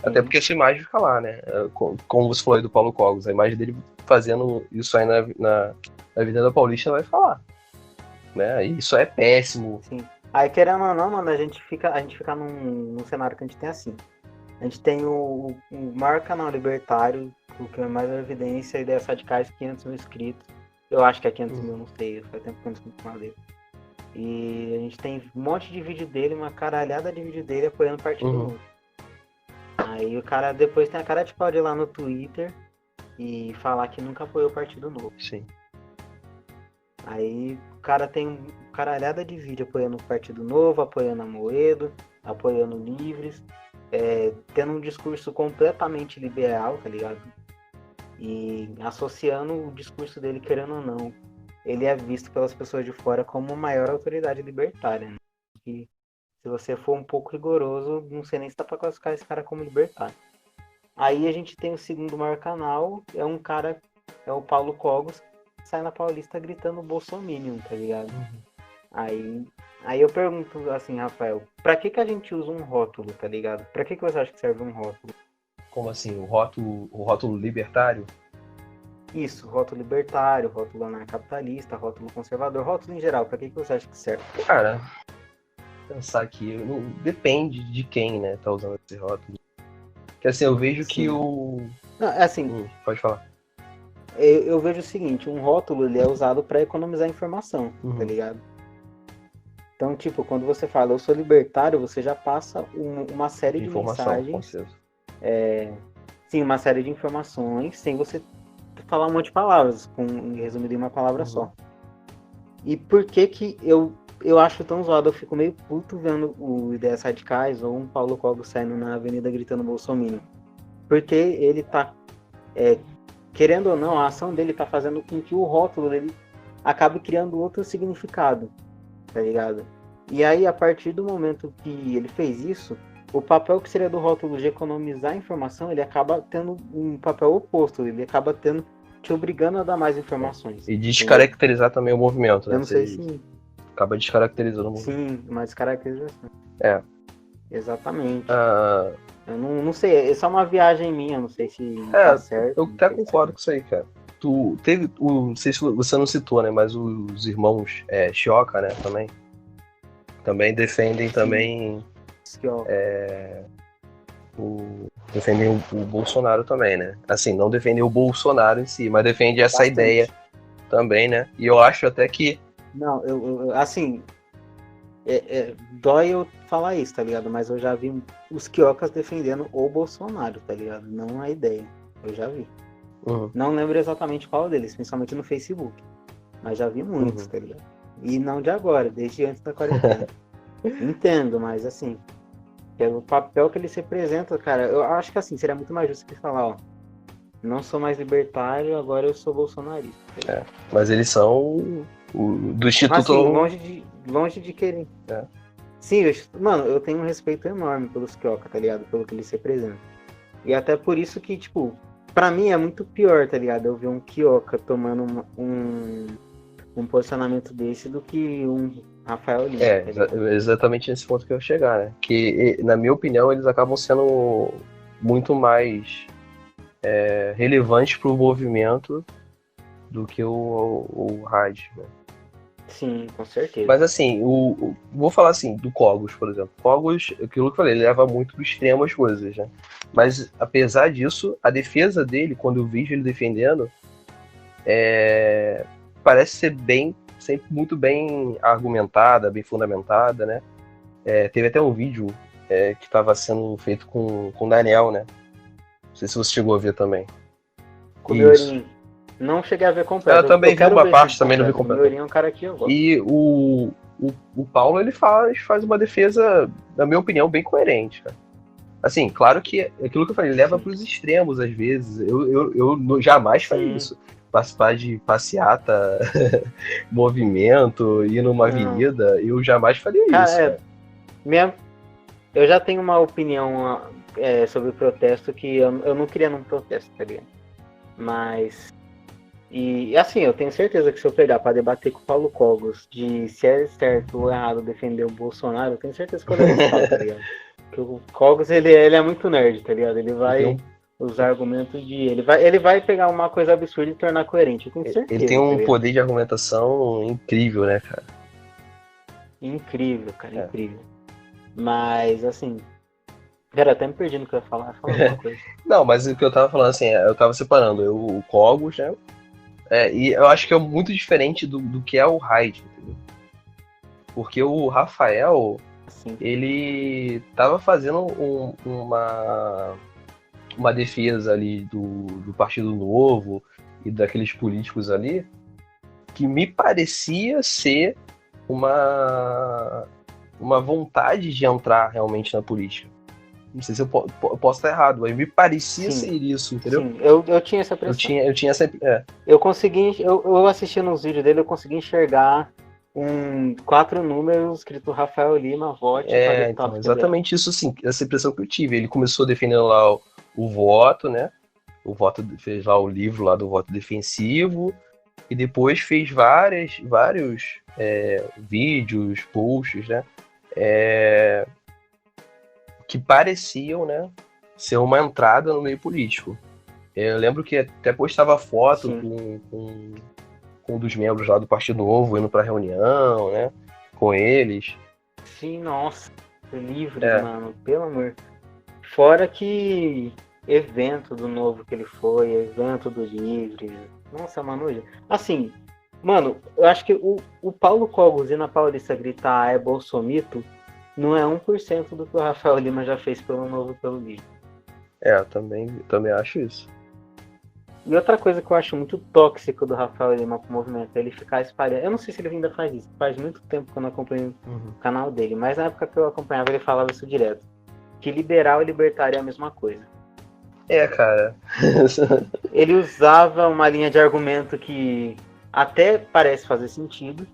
Até porque essa imagem fica lá, né? Como você falou aí do Paulo Cogos, a imagem dele fazendo isso aí na Avenida Paulista vai falar, né? E isso é péssimo. Sim. Aí, querendo ou não, mano, a gente fica num cenário que a gente tem assim. A gente tem o maior canal libertário, o que é mais evidência, ideias radicais, 500 mil inscritos. Eu acho que é 500 mil, não sei, faz tempo que eu não escuto falar dele. E a gente tem um monte de vídeo dele, uma caralhada de vídeo dele apoiando o Partido Novo. Aí o cara depois tem a cara de pau de ir lá no Twitter e falar que nunca apoiou o Partido Novo. Sim. Aí o cara tem caralhada de vídeo apoiando o Partido Novo, apoiando a Moedo, apoiando Livres, tendo um discurso completamente liberal, tá ligado? E associando o discurso dele, querendo ou não, ele é visto pelas pessoas de fora como a maior autoridade libertária, né? E se você for um pouco rigoroso, não sei nem se dá pra classificar esse cara como libertário. Aí a gente tem o segundo maior canal, é um cara, é o Paulo Cogos, que sai na Paulista gritando Bolsominion, tá ligado? Aí eu pergunto assim, Rafael, pra que a gente usa um rótulo, tá ligado? Pra que você acha que serve um rótulo? Como assim? O rótulo libertário? Isso, rótulo libertário, rótulo anarcapitalista, rótulo conservador, rótulo em geral, pra que você acha que serve? Cara, pensar aqui, depende de quem, né, tá usando esse rótulo. Porque assim, eu vejo que Sim. o... Não, assim, pode falar. eu vejo o seguinte, um rótulo ele é usado pra economizar informação, tá Uhum. ligado? Então, tipo, quando você fala eu sou libertário, você já passa uma série de Informação, com mensagens, certeza. sim, uma série de informações, sem você falar um monte de palavras, resumido em uma palavra só. E por que eu acho tão zoado? Eu fico meio puto vendo o Ideias Radicais ou um Paulo Cogos saindo na avenida gritando Bolsonaro. Porque ele tá, querendo ou não, a ação dele tá fazendo com que o rótulo dele acabe criando outro significado, tá ligado? E aí, a partir do momento que ele fez isso, o papel que seria do rótulo de economizar informação, ele acaba tendo um papel oposto, ele acaba te obrigando a dar mais informações. E descaracterizar também o movimento, né? Eu não sei Você se... acaba descaracterizando o movimento. Sim, mais caracterização. É. Exatamente. Ah, Eu não sei, essa é uma viagem minha, não sei se tá certo. eu até concordo com isso aí, cara. Tu teve, não sei se você não citou, né? Mas os irmãos Chioca, né? Também defendem também defendem o Bolsonaro também, né? Assim, não defendem o Bolsonaro em si, mas defendem essa bastante ideia também, né? E eu acho até que... Não, assim, dói eu falar isso, tá ligado? Mas eu já vi os quiocas defendendo o Bolsonaro, tá ligado? Não a ideia. Eu já vi. Não lembro exatamente qual deles, principalmente no Facebook. Mas já vi muitos, tá ligado? E não de agora, desde antes da quarentena. Entendo, mas assim, pelo papel que eles representam, cara, eu acho que assim, seria muito mais justo que falar, ó, não sou mais libertário, agora eu sou bolsonarista. Tá mas eles são do Instituto... Assim, longe de querer. Sim, mano, eu tenho um respeito enorme pelos Kyoka, tá ligado? Pelo que eles representam. E até por isso que, tipo, pra mim é muito pior, tá ligado? Eu ver um Kyoka tomando um posicionamento desse do que um Rafael Lima. Exatamente nesse ponto que eu ia chegar, né? Que, na minha opinião, eles acabam sendo muito mais relevantes pro movimento do que o Raj, né? Sim, com certeza. Mas assim, vou falar assim, do Cogos, por exemplo. Cogos, aquilo que eu falei, ele leva muito pro extremo as coisas, né? Mas, apesar disso, a defesa dele, quando eu vejo ele defendendo, parece ser sempre muito bem argumentada, bem fundamentada, né? Teve até um vídeo que estava sendo feito com o Daniel, né? Não sei se você chegou a ver também. Com o Miorinho. Não cheguei a ver completo. Eu também vi uma parte, também não vi completo. O Miorinho é um cara que eu gosto. E o Paulo, ele faz uma defesa, na minha opinião, bem coerente, cara. Assim, claro que aquilo que eu falei, ele leva para os extremos às vezes. Eu jamais faria isso. Participar de passeata, movimento, ir numa avenida, eu jamais faria isso. Eu já tenho uma opinião sobre o protesto que eu não queria num protesto, tá ligado? Mas... E assim, eu tenho certeza que se eu pegar pra debater com o Paulo Cogos de se é certo ou errado defender o Bolsonaro, eu tenho certeza que eu levo falar, tá ligado? Porque o Cogos, ele é muito nerd, tá ligado? Ele vai usar argumentos de... Ele vai pegar uma coisa absurda e tornar coerente, eu tenho certeza. Ele tem um poder de argumentação incrível, né, cara? Incrível, cara, incrível. Mas, assim... Cara, até me perdi no que eu ia falar. Fala alguma coisa. Não, mas o que eu tava falando, assim, eu tava separando o Cogos, né? E eu acho que é muito diferente do que é o Hyde, entendeu? Porque o Rafael, ele tava fazendo uma defesa ali do Partido Novo e daqueles políticos ali, que me parecia ser uma vontade de entrar realmente na política. Não sei se eu posso estar errado, mas me parecia Sim. ser isso, entendeu? Sim, eu tinha essa impressão. Eu tinha essa. Eu consegui, eu assisti nos vídeos dele, eu consegui enxergar 4 números escrito Rafael Lima, vote para deputado Então, federal. exatamente isso, assim, essa impressão que eu tive. Ele começou defendendo lá o voto, né? O voto, fez lá o livro lá do voto defensivo, e depois fez vários vídeos, posts, né? Que pareciam, né, ser uma entrada no meio político. Eu lembro que até postava foto com um dos membros lá do Partido Novo indo pra reunião, né, com eles. Sim, nossa, livre, mano, pelo amor. Fora que evento do Novo que ele foi, evento do Livre. Nossa, mano, assim, mano, eu acho que o Paulo Cogos e na Paulista gritar é bolsomito não é 1% do que o Rafael Lima já fez pelo Novo e pelo Livre. Eu também acho isso. E outra coisa que eu acho muito tóxico do Rafael Lima com o movimento é ele ficar espalhando. Eu não sei se ele ainda faz isso. Faz muito tempo que eu não acompanho o canal dele. Mas na época que eu acompanhava, ele falava isso direto. Que liberal e libertário é a mesma coisa. Cara. Ele usava uma linha de argumento que até parece fazer sentido.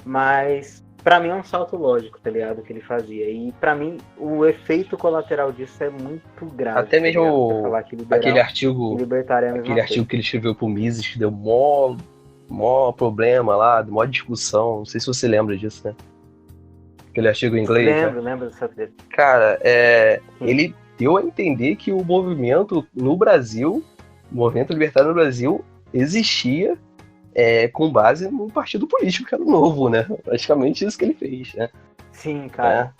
Mas pra mim é um salto lógico, tá ligado? Que ele fazia. E pra mim, o efeito colateral disso é muito grave. Até mesmo falar que liberal aquele artigo, e libertário é a mesma aquele artigo que ele escreveu pro Mises, que deu mó problema lá, mó discussão. Não sei se você lembra disso, né? Aquele artigo em inglês. Lembro dessa treta. Cara, ele deu a entender que o movimento no Brasil, o movimento libertário no Brasil, existia com base num partido político que era o Novo, né? Praticamente isso que ele fez, né? Sim, cara.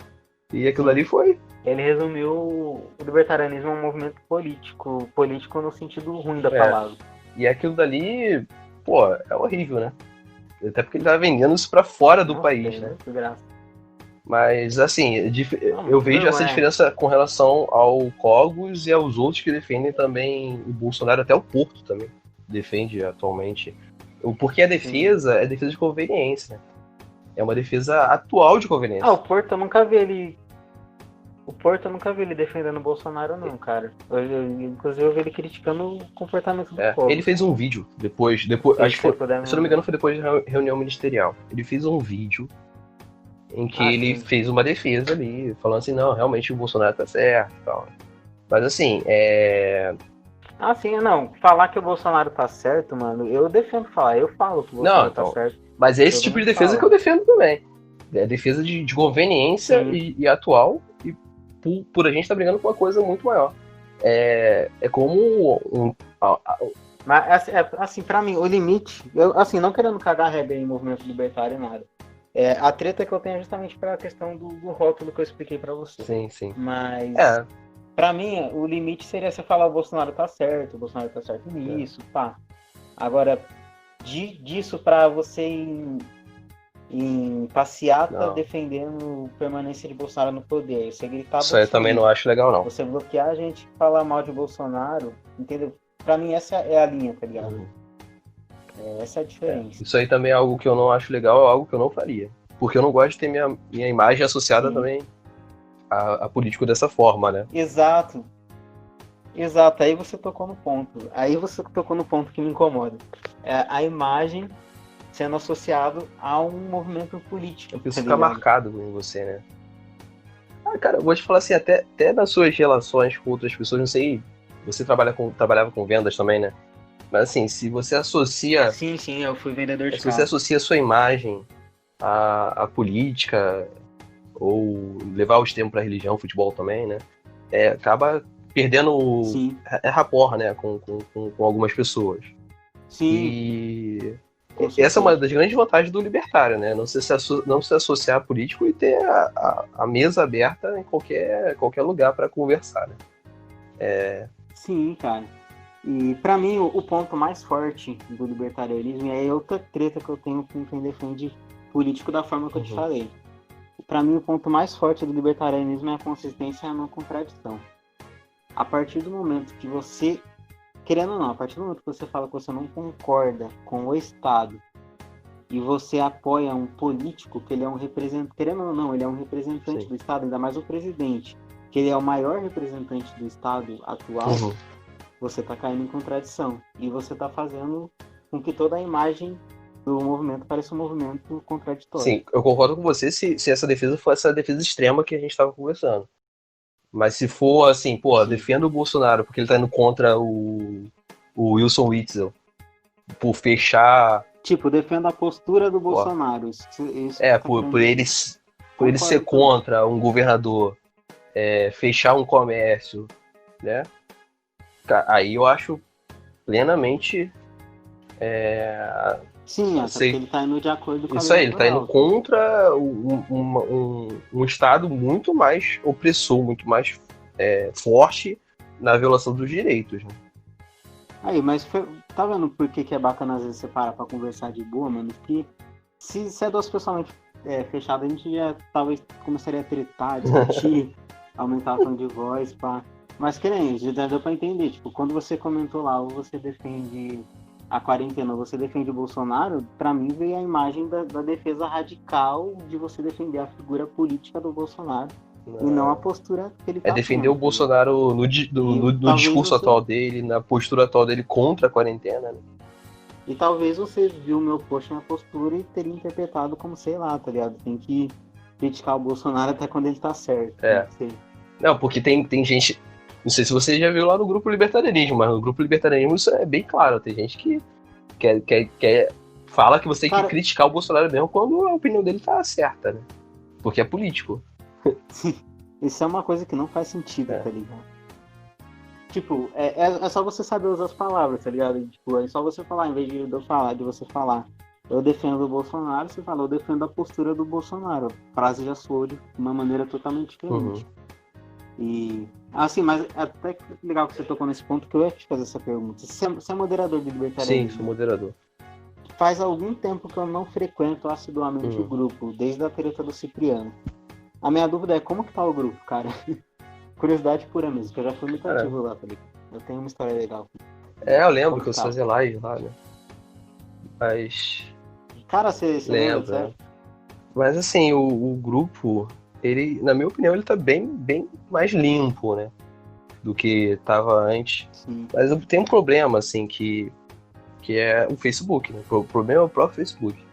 E aquilo ali foi. Ele resumiu o libertarianismo a um movimento político no sentido ruim da palavra. E aquilo dali, pô, é horrível, né? Até porque ele tava vendendo isso pra fora do país, né? Que graça. Mas, assim, eu vejo essa diferença com relação ao Cogos e aos outros que defendem também o Bolsonaro, até o Porto também defende atualmente. Porque a defesa é defesa de conveniência, né? É uma defesa atual de conveniência. O Porto eu nunca vi ele. O Porto eu nunca vi ele defendendo o Bolsonaro, não, cara. Inclusive eu vi ele criticando o comportamento do povo. Ele fez um vídeo depois acho que se eu não me engano, foi depois da reunião ministerial. Ele fez um vídeo em que ele fez uma defesa ali, falando assim, não, realmente o Bolsonaro tá certo e tal. Mas assim, não. Falar que o Bolsonaro tá certo, mano, eu defendo falar. Eu falo que o Bolsonaro tá certo. Mas é esse tipo de defesa que eu defendo também. É defesa de conveniência e atual, e por a gente estar brigando com uma coisa muito maior. É como Mas, assim, pra mim, o limite... Eu, assim, não querendo cagar regra em movimento libertário, nada. A treta que eu tenho é justamente pela questão do rótulo que eu expliquei pra você. Sim. Mas, pra mim, o limite seria você falar o Bolsonaro tá certo nisso, pá. Agora, disso pra você em passeata defendendo permanência de Bolsonaro no poder, você gritar isso aí eu também não acho legal, não. Você bloquear a gente falar mal de Bolsonaro, entendeu? Pra mim essa é a linha, tá ligado? Essa é a diferença. Isso aí também é algo que eu não acho legal, é algo que eu não faria. Porque eu não gosto de ter minha imagem associada também a político dessa forma, né? Exato. Aí você tocou no ponto que me incomoda. A imagem sendo associado a um movimento político. Isso fica marcado em você, né? Cara, eu vou te falar assim, até nas suas relações com outras pessoas, não sei, você trabalhava com vendas também, né? Mas assim, se você associa... Sim, eu fui vendedor de carro. Se você associa a sua imagem à política, ou levar o extremo pra religião, futebol também, né? Acaba perdendo rapport, né? Com algumas pessoas. Sim. E essa é uma das grandes vantagens do libertário, né? Não se associar a político e ter a mesa aberta em qualquer lugar para conversar, né? Sim, cara. E pra mim o ponto mais forte do libertarianismo é outra treta que eu tenho com quem defende político da forma que eu te falei. Pra mim o ponto mais forte do libertarianismo é a consistência e a não contradição. A partir do momento que você, querendo ou não, a partir do momento que você fala que você não concorda com o Estado e você apoia um político, que ele é um representante, querendo ou não, ele é um representante do Estado, ainda mais o presidente. que ele é o maior representante do Estado atual, você tá caindo em contradição. E você tá fazendo com que toda a imagem do movimento pareça um movimento contraditório. Sim, eu concordo com você se essa defesa for essa defesa extrema que a gente estava conversando. Mas se for assim, pô, defenda o Bolsonaro porque ele tá indo contra o Wilson Witzel por fechar... Tipo, defenda a postura do Bolsonaro. Isso por ele ser contra um governador, fechar um comércio, né? Aí eu acho plenamente... Sim, porque ele tá indo de acordo com a lei. Isso aí, ele tá indo contra um Estado muito mais opressor, muito mais forte na violação dos direitos. Né? Aí, mas tá vendo por que é bacana às vezes você parar pra conversar de boa, mano? Que se é duas pessoas fechadas, a gente já talvez começaria a tretar, discutir, aumentar o tom de voz, pá. Mas que nem, já deu pra entender, tipo, quando você comentou lá, ou você defende a quarentena, ou você defende o Bolsonaro, pra mim veio a imagem da defesa radical de você defender a figura política do Bolsonaro. E não a postura que ele tá defender o Bolsonaro no discurso atual dele, na postura atual dele contra a quarentena, né? E talvez você viu o meu post na postura e teria interpretado como, sei lá, tá ligado? Tem que criticar o Bolsonaro até quando ele tá certo. Não, porque tem gente... Não sei se você já viu lá no Grupo Libertarianismo, mas no Grupo Libertarianismo isso é bem claro. Tem gente que fala que você tem que criticar o Bolsonaro mesmo quando a opinião dele tá certa, né? Porque é político. Isso é uma coisa que não faz sentido, tá ligado? Tipo, é só você saber usar as palavras, tá ligado? Tipo, é só você falar, em vez de eu falar, de você falar, eu defendo o Bolsonaro, você fala, eu defendo a postura do Bolsonaro. A frase já soou de uma maneira totalmente diferente. E, assim, mas até que legal que você tocou nesse ponto, que eu ia te fazer essa pergunta. Você é moderador de libertarianismo? Sim, sou moderador. Faz algum tempo que eu não frequento assiduamente o grupo, desde a treta do Cipriano. A minha dúvida é como que tá o grupo, cara? Curiosidade pura mesmo, que eu já fui muito ativo lá, falei. Eu tenho uma história legal. Eu lembro que eu fazia live lá, né? Mas... Cara, você lembra, sério? Mas assim, o grupo, ele, na minha opinião, ele tá bem mais limpo, né? Do que tava antes. Sim. Mas tem um problema, assim, que é o Facebook, né? O problema é o próprio Facebook.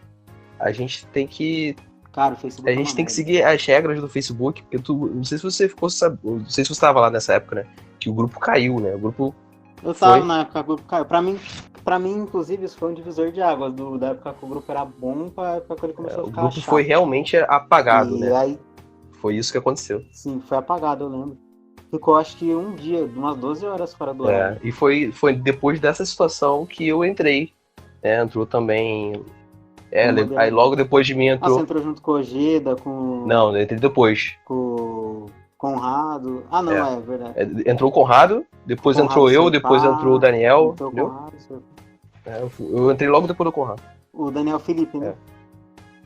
A gente tem que... Cara, o Facebook a gente tem que seguir as regras do Facebook, porque não sei se você não sei se você estava lá nessa época, né? Que o grupo caiu, né? O grupo... Eu tava na época que o grupo caiu. Pra mim, inclusive, isso foi um divisor de águas da época que o grupo era bom pra época que ele começou a ficar chato. O grupo foi realmente apagado, né? Aí, foi isso que aconteceu. Sim, foi apagado, eu lembro. Ficou, acho que um dia, umas 12 horas fora do ar. E foi depois dessa situação que eu entrei. Entrou também... aí logo depois de mim entrou... você entrou junto com o Ojeda, com... Não, eu entrei depois. Com o Conrado... Ah, não, é verdade. Entrou o Conrado, depois entrou eu, depois entrou o Daniel, entendeu? Eu entrei logo depois do Conrado. O Daniel Felipe, né?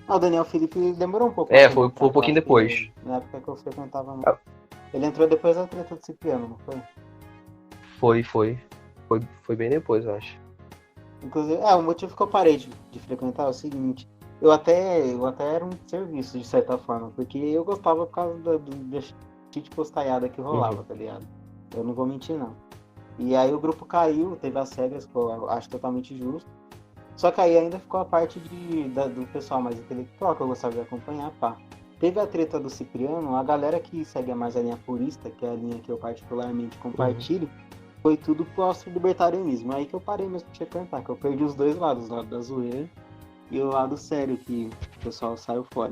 O Daniel Felipe demorou um pouco. Foi um pouquinho depois. Na época que eu frequentava muito. Ele entrou depois da treta do Cipriano, não foi? Foi bem depois, eu acho. Inclusive, o motivo que eu parei de frequentar é o seguinte, eu até era um serviço, de certa forma, porque eu gostava por causa da shit postaiada que rolava, tá ligado? Eu não vou mentir, não. E aí o grupo caiu, teve as regras, que eu acho totalmente justo, só que aí ainda ficou a parte do pessoal mais intelectual, que eu gostava de acompanhar, pá. Teve a treta do Cipriano, a galera que segue mais a linha purista, que é a linha que eu particularmente compartilho, foi tudo pro austro-libertarianismo. Aí que eu parei mesmo de frequentar, que eu perdi os dois lados, o lado da zoeira e o lado sério, que o pessoal saiu fora.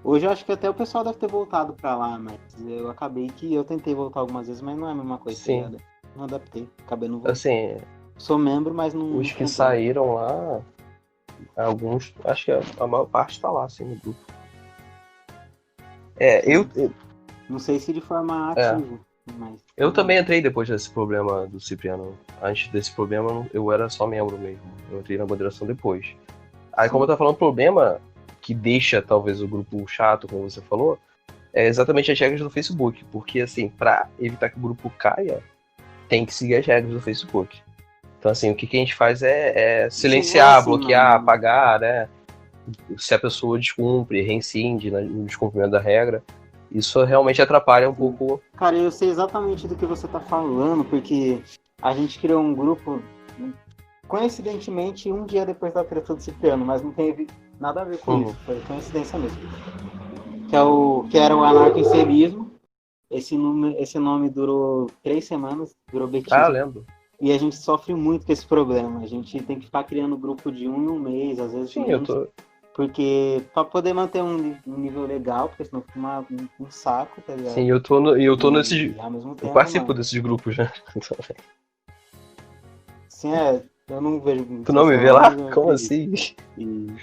Hoje eu acho que até o pessoal deve ter voltado pra lá, mas eu acabei que eu tentei voltar algumas vezes, mas não é a mesma coisa. Sim. Tá, não adaptei, acabei não voltando. Assim, sou membro, mas não... Os que saíram lá, alguns, acho que a maior parte tá lá, assim, no grupo. Eu não sei se de forma ativa. Mas... Eu também entrei depois desse problema do Cipriano. Antes desse problema, eu era só membro mesmo. Eu entrei na moderação depois. Aí, como eu tava falando, problema que deixa, talvez, o grupo chato, como você falou, é exatamente as regras do Facebook. Porque, assim, pra evitar que o grupo caia, tem que seguir as regras do Facebook. Então, assim, o que a gente faz é silenciar, bloquear, apagar, né? Se a pessoa descumpre, reincide no descumprimento da regra. Isso realmente atrapalha um pouco. Cara, eu sei exatamente do que você tá falando, porque a gente criou um grupo, coincidentemente, um dia depois da treta do Cipriano, mas não teve nada a ver com isso, foi coincidência mesmo. Que era o anarco-inserismo. Esse nome durou 3 semanas, durou Ah, betismo. lembro. E a gente sofre muito com esse problema. A gente tem que ficar criando grupo de 1 em 1 mês, às vezes Sim, eu menos. tô. Porque pra poder manter um nível legal, porque senão fica um saco, tá ligado? Sim, eu tô nesses. E ao mesmo Eu tempo, participo mano. desses grupos, né? Sim, eu não vejo Tu seu não me vê celular, lá? mas eu Como acredito. assim? E...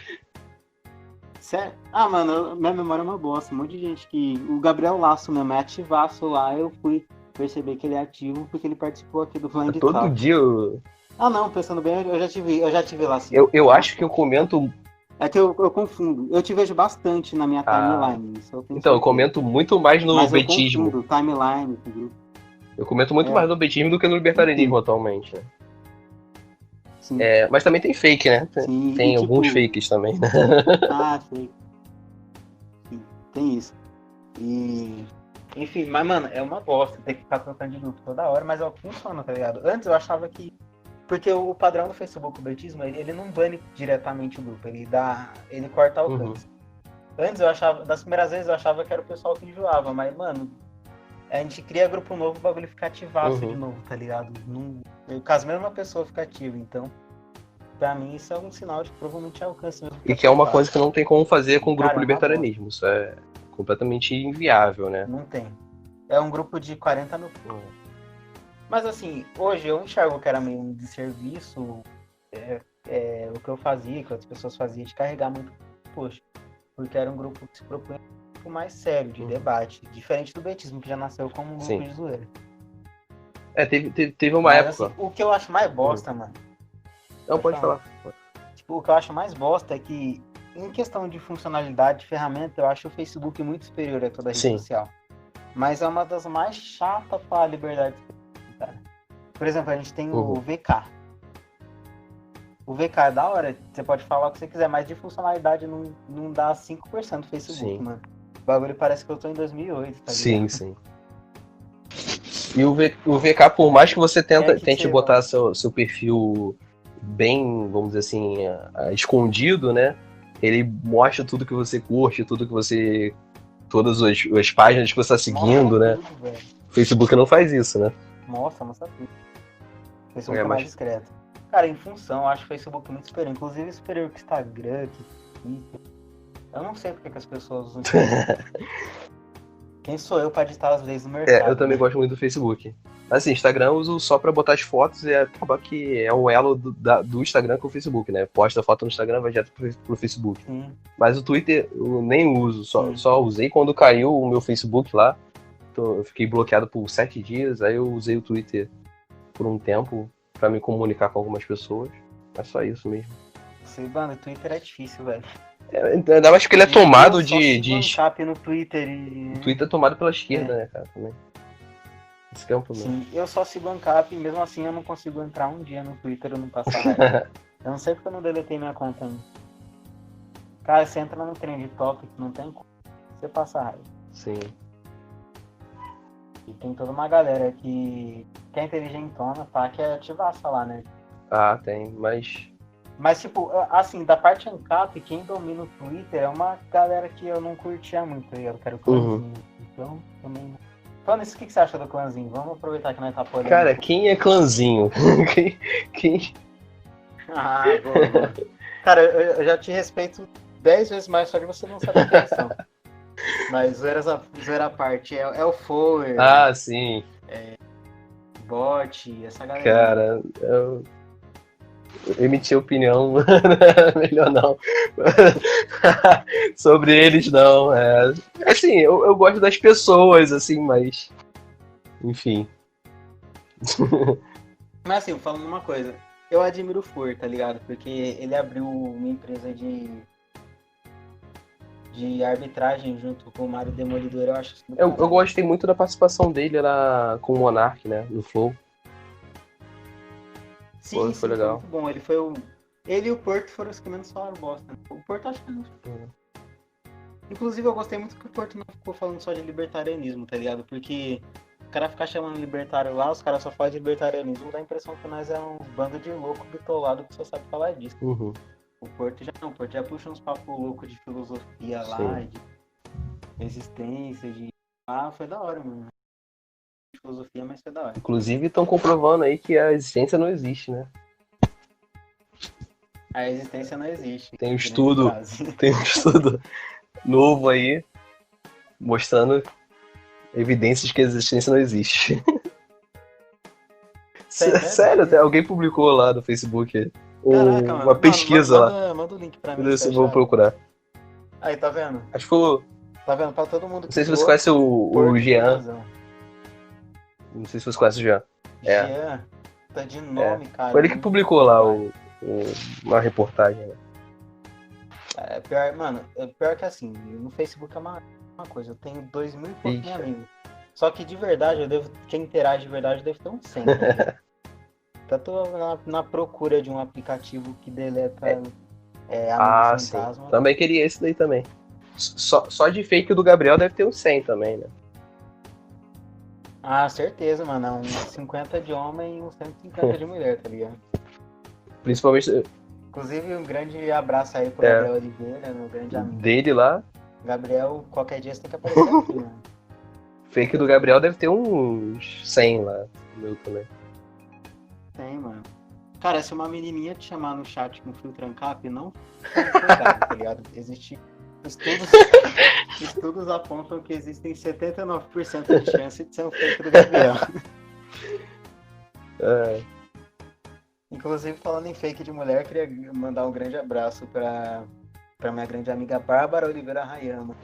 Ah, mano, minha memória é uma bosta. Um monte de gente que. O Gabriel Lasso mesmo é ativaço lá, eu fui perceber que ele é ativo porque ele participou aqui do Blind Todo Talk. dia eu. Ah não, pensando bem, eu já tive lá sim. Eu Nossa. acho que eu comento. É que eu confundo. Eu te vejo bastante na minha Ah, timeline, isso eu tenho então, eu certeza. comento muito mais no Mas eu betismo. confundo timeline com grupo. Eu comento muito mais no betismo do que no libertarianismo Sim. atualmente, né? Sim. É, mas também tem fake, né? Sim. Tem E, alguns tipo... fakes também, né? Ah, sei. Sim, tem isso. E... Enfim, mas, mano, é uma bosta ter que ficar trocando de grupo toda hora, mas é o que funciona, tá ligado? Antes eu achava que... Porque o padrão do Facebook, o betismo, ele não bane diretamente o grupo, ele corta alcance. Antes eu achava, das primeiras vezes eu achava que era o pessoal que enjoava, mas, mano, a gente cria grupo novo, o bagulho fica ativaço de novo, tá ligado? Com as mesmas pessoas fica ativo, então, pra mim isso é um sinal de que provavelmente alcance mesmo. E que é uma coisa que não tem como fazer com o grupo Cara, é uma bosta. libertarianismo. Isso é completamente inviável, né? Não tem. É um grupo de 40 mil. Mas assim, hoje eu enxergo que era meio um desserviço o que eu fazia, que as pessoas faziam, de carregar muito post. Porque era um grupo que se propunha um grupo mais sério, de debate. Diferente do betismo, que já nasceu como um grupo de zoeira. É, teve uma Mas, época. Assim, o que eu acho mais bosta, mano. Não, pode falar. Tipo, o que eu acho mais bosta é que, em questão de funcionalidade de ferramenta, eu acho o Facebook muito superior a toda a rede social. Mas é uma das mais chatas para a liberdade de expressão, cara. Por exemplo, a gente tem o VK. O VK é da hora, você pode falar o que você quiser, mas de funcionalidade não dá 5% do Facebook, mano. O bagulho parece que eu tô em 2008, tá ligado? Sim. E o VK, por mais que você tente botar seu perfil bem, vamos dizer assim, escondido, né? Ele mostra tudo que você curte, tudo que você... Todas as páginas que você está seguindo, né? Tudo, o Facebook não faz isso, né? Mostra tudo. O Facebook é mais discreto. Cara, em função, eu acho o Facebook muito superior. Inclusive superior que Instagram, que Twitter. Eu não sei porque que as pessoas usam Quem sou eu para ditar as leis do mercado? Eu também gosto muito do Facebook. Assim, Instagram eu uso só pra botar as fotos e acaba que é o elo do Instagram com o Facebook, né? Posta a foto no Instagram, vai direto pro Facebook. Sim. Mas o Twitter eu nem uso, só usei quando caiu o meu Facebook lá. Então, eu fiquei bloqueado por 7 dias, aí eu usei o Twitter por um tempo pra me comunicar com algumas pessoas. É só isso mesmo. Mano, o Twitter é difícil, velho. Ainda mais que ele é tomado de no Twitter e... O Twitter é tomado pela esquerda, né, cara, também. Esse que é um problema. Sim, eu só sigo ANCAP e mesmo assim eu não consigo entrar um dia no Twitter e não passar raiva. Eu não sei porque eu não deletei minha conta ainda. Cara, você entra no Trend Topic, não tem como você passar raiva. Sim. E tem toda uma galera que é inteligentona, tá? Que é ativaça lá, né? Ah, tem, mas... Mas, tipo, assim, da parte ANCAP, quem domina o Twitter é uma galera que eu não curtia muito, eu quero clãzinho. Então, também... Falando isso, o que você acha do clãzinho? Vamos aproveitar que nós tá podendo. Cara, quem é clãzinho? quem... Ah, boa. Cara, eu já te respeito 10 vezes mais, só de você não saber quem são. Mas zoeira à parte, é o Foer. Ah, sim. Bot, essa galera. Cara, eu emitir opinião, melhor não. Sobre eles, não. Assim, eu gosto das pessoas, assim, mas... Enfim. Mas assim, falando uma coisa, eu admiro o Foer, tá ligado? Porque ele abriu uma empresa de arbitragem junto com o Mário Demolidor, eu acho. Eu gostei muito da participação dele com o Monark, né, no Flow. Sim, foi legal. Foi muito bom. Ele e o Porto foram os que menos falaram bosta. O Porto acho que não. Inclusive, eu gostei muito que o Porto não ficou falando só de libertarianismo, tá ligado? Porque o cara ficar chamando libertário lá, os caras só falam de libertarianismo, dá a impressão que nós é um bando de louco bitolado que só sabe falar disso. Uhum. O Porto já não, o Porto já puxa uns papos loucos de filosofia lá, Sim. de existência, de. Ah, foi da hora, mano. De filosofia, mas foi da hora. Inclusive estão comprovando aí que a existência não existe, né? A existência não existe. Tem um Grande estudo, frase. tem um estudo novo aí mostrando evidências que a existência não existe. Sério, até alguém publicou lá no Facebook Caraca, uma mano. pesquisa lá. Manda o link pra mim, Eu se vou achar. procurar. Aí, tá vendo? Acho que foi. Tá vendo? Pra todo mundo Não que sei se você zoa, conhece o Porto tem Jean. razão. Não sei se você conhece o Jean. É. Jean, tá de nome, cara. Foi ele que publicou lá uma reportagem. Né? É pior, mano, é pior que assim, no Facebook é uma coisa, eu tenho 2.000 e poucos Ixi. amigos. Só que de verdade, quem interage de verdade eu devo ter uns 100, tá ligado? Então eu tô na procura de um aplicativo que deleta amigo Sim. fantasma. Também queria esse daí também. Só de fake do Gabriel deve ter uns 100 também, né? Ah, certeza, mano, é uns 50 de homem e uns 150 de mulher, tá ligado? Principalmente Inclusive, um grande abraço aí pro Gabriel Oliveira, meu grande amigo. dele lá. Gabriel, qualquer dia você tem que aparecer aqui, mano. Fake do Gabriel deve ter uns 100 lá. O meu também. Tem, mano. Cara, se uma menininha te chamar no chat com filtro ANCAP, não fica empolgado, tá ligado? Existem estudos apontam que existem 79% de chance de ser um fake do Gabriel. Inclusive, falando em fake de mulher, queria mandar um grande abraço pra minha grande amiga Bárbara Oliveira Rayama.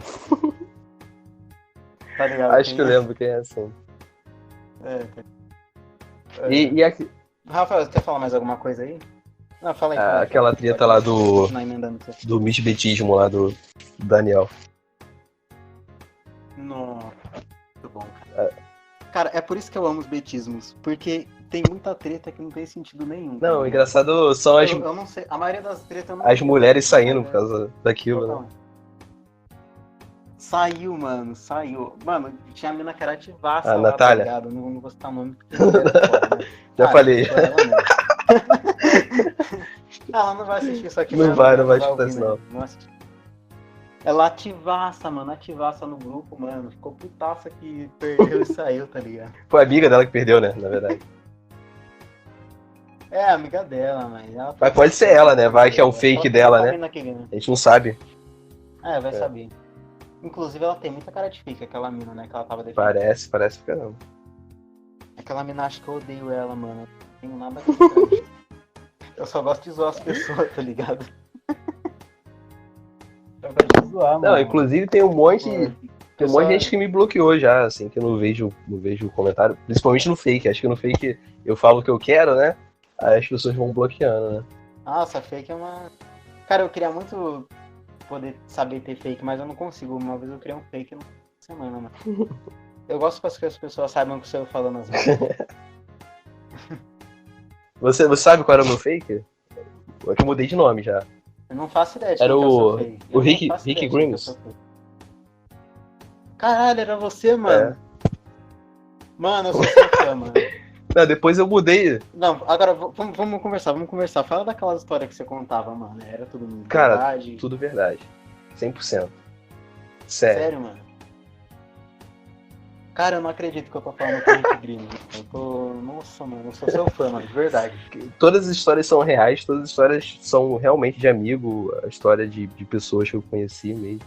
Tá ligado? Acho que eu lembro quem é assim. E aqui, Rafael, você quer falar mais alguma coisa aí? Não, fala aí. aquela treta lá do mistibetismo lá do Daniel. Nossa, muito bom, cara. Cara, é por isso que eu amo os betismos, porque tem muita treta que não tem sentido nenhum. Não, o engraçado são as... Eu não sei, a maioria das tretas eu não as entendo, mulheres saindo por causa daquilo, né? Saiu, mano, saiu. Mano, tinha a mina que era ativaça A lá, Natália. tá ligado? Não vou citar o nome porque ela é foda, né? Já falei. Ela não vai assistir isso aqui. Não vai escutar isso não. Ela ativaça, mano, ativaça no grupo, mano. Ficou putaça que perdeu e saiu, tá ligado? Foi a amiga dela que perdeu, né, na verdade. É, amiga dela, mas... Mas pode ser ela, né? Vai que é um fake dela, né? A gente não sabe. Vai saber. Inclusive, ela tem muita cara de fake, aquela mina, né? Que ela tava defendendo. Parece pra caramba. Aquela mina, acho que eu odeio ela, mano. Não tenho nada contra ela. Eu só gosto de zoar as pessoas, tá ligado? Eu gosto de zoar, mano. Não, inclusive tem um monte de gente que me bloqueou já, assim, que eu não vejo o comentário. Principalmente no fake. Acho que no fake eu falo o que eu quero, né? Aí as pessoas vão bloqueando, né? Nossa, fake é uma... Cara, eu queria muito poder saber ter fake, mas eu não consigo. Uma vez eu criei um fake numa semana, mano. Eu gosto que as pessoas saibam que sou eu falando as coisas. Você sabe qual era o meu fake? É que eu mudei de nome já. Eu não faço ideia de era quem que é o seu fake. O Rick Grimes. Caralho, era você, mano? Mano, eu sou seu fã, mano. Não, depois eu mudei. Não, agora vamos conversar. Fala daquela história que você contava, mano. Era tudo verdade? Cara, tudo verdade. 100%. Sério, mano? Cara, eu não acredito que eu tô falando com o Rick Grimes. Nossa, mano, eu sou seu fã, mano, de verdade. Todas as histórias são reais, todas as histórias são realmente de amigo, a história de pessoas que eu conheci mesmo.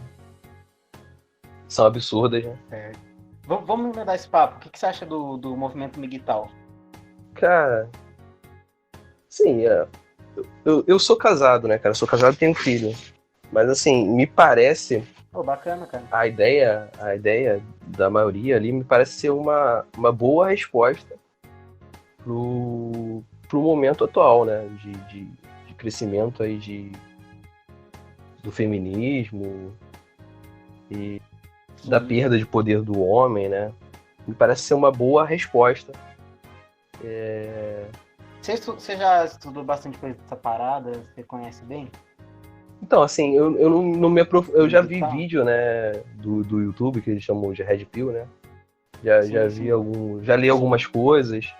São absurdas, né? Certo. Vamos emendar esse papo. O que você acha do movimento Miguel? Cara, sim, eu sou casado, né, cara? Eu sou casado e tenho filho. Mas assim, me parece... bacana, cara. A ideia da maioria ali me parece ser uma boa resposta pro momento atual, né? De crescimento aí do feminismo e da perda de poder do homem, né? Me parece ser uma boa resposta. Você já estudou bastante coisa dessa parada? Você conhece bem? Então, assim, eu não me eu já vi Miguel? vídeo, né, do YouTube, que eles chamam de Red Pill, né? Já Sim, vi sim. já li Sim. algumas coisas.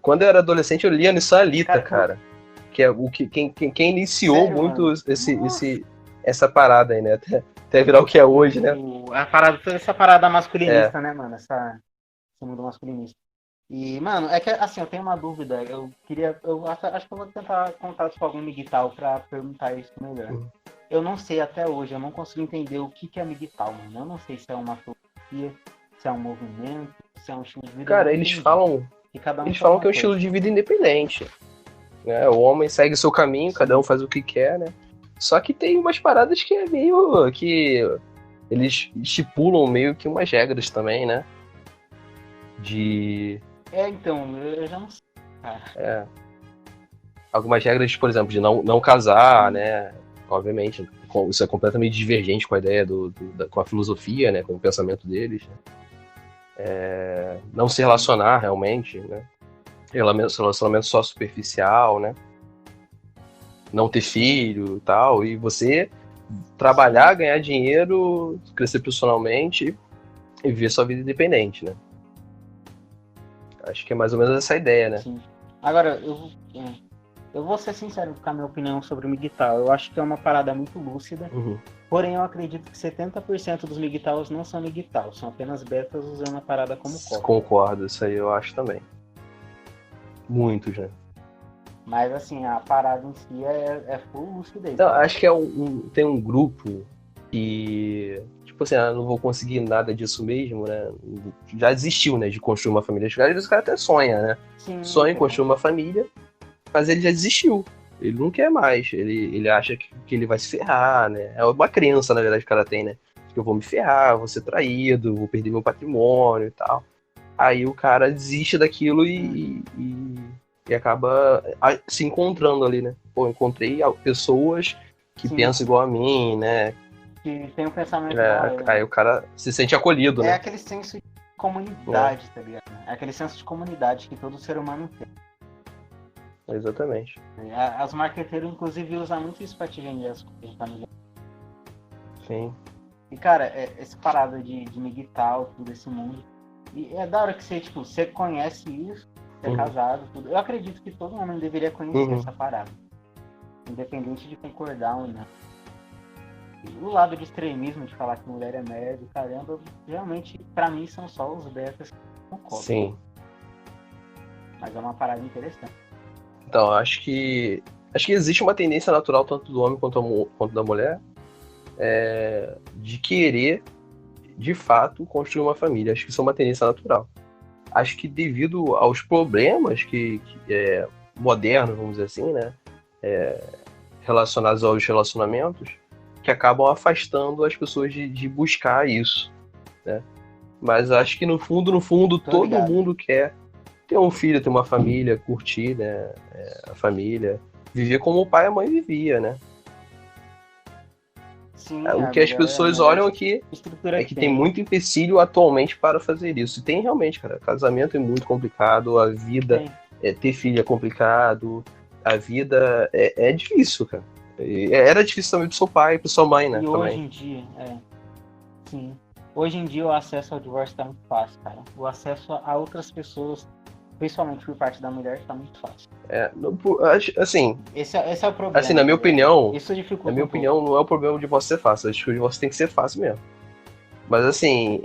Quando eu era adolescente, eu lia nisso a Alita, Cara, cara. Que é o que quem iniciou sério, muito mano? Nossa. essa parada aí, né? Até virar o que é hoje, né? A parada, toda essa parada É. masculinista, né, mano? Esse mundo masculinista. E, mano, é que assim, eu tenho uma dúvida. Acho que eu vou tentar contato com algum MGTOW pra perguntar isso melhor. Eu não sei até hoje, eu não consigo entender o que é MGTOW, mano. Eu não sei se é uma filosofia, se é um movimento, se é um estilo de vida, eu Cara, não entendi. E cada um eles fala falam uma que é um estilo coisa. de vida independente, né? O homem segue o seu caminho, cada um Sim. faz o que quer, né? Só que tem umas paradas que é meio que eles estipulam meio que umas regras também, né? De Então, eu já não sei, cara. algumas regras, por exemplo, de não casar, Sim. né? Obviamente, isso é completamente divergente com a ideia com a filosofia, né? Com o pensamento deles. Né? Não se Sim. relacionar realmente, né? Relacionamento só superficial, né? Não ter Sim. filho e tal. E você trabalhar, ganhar dinheiro, crescer profissionalmente e viver sua vida independente, né? Acho que é mais ou menos essa ideia, né? Sim. Agora, eu vou ser sincero com a minha opinião sobre o MGTOW. Eu acho que é uma parada muito lúcida. Uhum. Porém, eu acredito que 70% dos MGTOWs não são MGTOWs. São apenas betas usando a parada como cópia. Concordo, isso aí eu acho também. Muitos, né? Mas, assim, a parada em si é full lucidez. Não, Tá ligado? acho que tem um grupo que, tipo assim, não vou conseguir nada disso mesmo, né? Já desistiu, né, de construir uma família. Às vezes o cara até sonha, né? Sim, Sonha em então. construir uma família, mas ele já desistiu. Ele não quer mais. Ele acha que ele vai se ferrar, né? É uma crença, na verdade, que o cara tem, né? Que eu vou me ferrar, vou ser traído, vou perder meu patrimônio e tal. Aí o cara desiste daquilo e acaba se encontrando ali, né? Pô, encontrei pessoas que Sim, pensam sim. igual a mim, né? Que tem um pensamento igual a ele, Aí né? o cara se sente acolhido, É né? aquele senso de É, comunidade, tá ligado? É aquele senso de comunidade que todo ser humano tem. exatamente. As marqueteiros, inclusive, usam muito isso pra te vender as coisas, tá ligado? Sim. E, cara, essa parada de migtal, tudo esse mundo. E é da hora que você conhece isso, você é casado, tudo. Eu acredito que todo mundo deveria conhecer essa parada. Independente de concordar ou não. E o lado de extremismo, de falar que mulher é merda, caramba, realmente, pra mim, são só os betas que concordam. Sim. Mas é uma parada interessante. Então, acho que existe uma tendência natural, tanto do homem quanto da mulher, de querer, de fato, construir uma família. Acho que isso é uma tendência natural. Acho que devido aos problemas modernos, vamos dizer assim, né? Relacionados aos relacionamentos, que acabam afastando as pessoas de buscar isso, né? Mas acho que no fundo, todo mundo quer ter um filho, ter uma família, curtir, né? A família, viver como o pai e a mãe vivia, né? Sim, O que as pessoas olham aqui estrutura é que tem né? muito empecilho atualmente para fazer isso. E tem realmente, cara. Casamento é muito complicado, a vida, ter filho é complicado, a vida é difícil, cara. Era difícil também pro seu pai e pro sua mãe, né? E Também. hoje em dia, sim. Hoje em dia o acesso ao divórcio tá muito fácil, cara. O acesso a outras pessoas, principalmente por parte da mulher, tá muito fácil. Assim. Esse é o problema. Assim, na minha opinião. Isso dificulta Na minha opinião, não é o problema de divórcio ser fácil. Acho que o divórcio tem que ser fácil mesmo. Mas assim,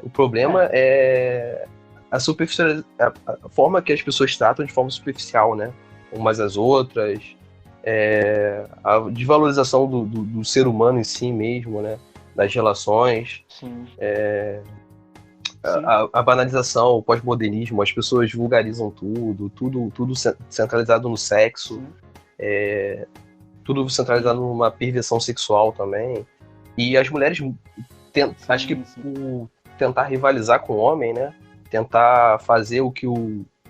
o problema é a a forma que as pessoas tratam de forma superficial, né? Umas às outras, a desvalorização do ser humano em si mesmo, né? Das relações, Sim. a banalização, o pós-modernismo, as pessoas vulgarizam tudo centralizado no sexo, tudo centralizado numa perversão sexual também. E as mulheres acho que por tentar rivalizar com o homem, né? Tentar fazer o que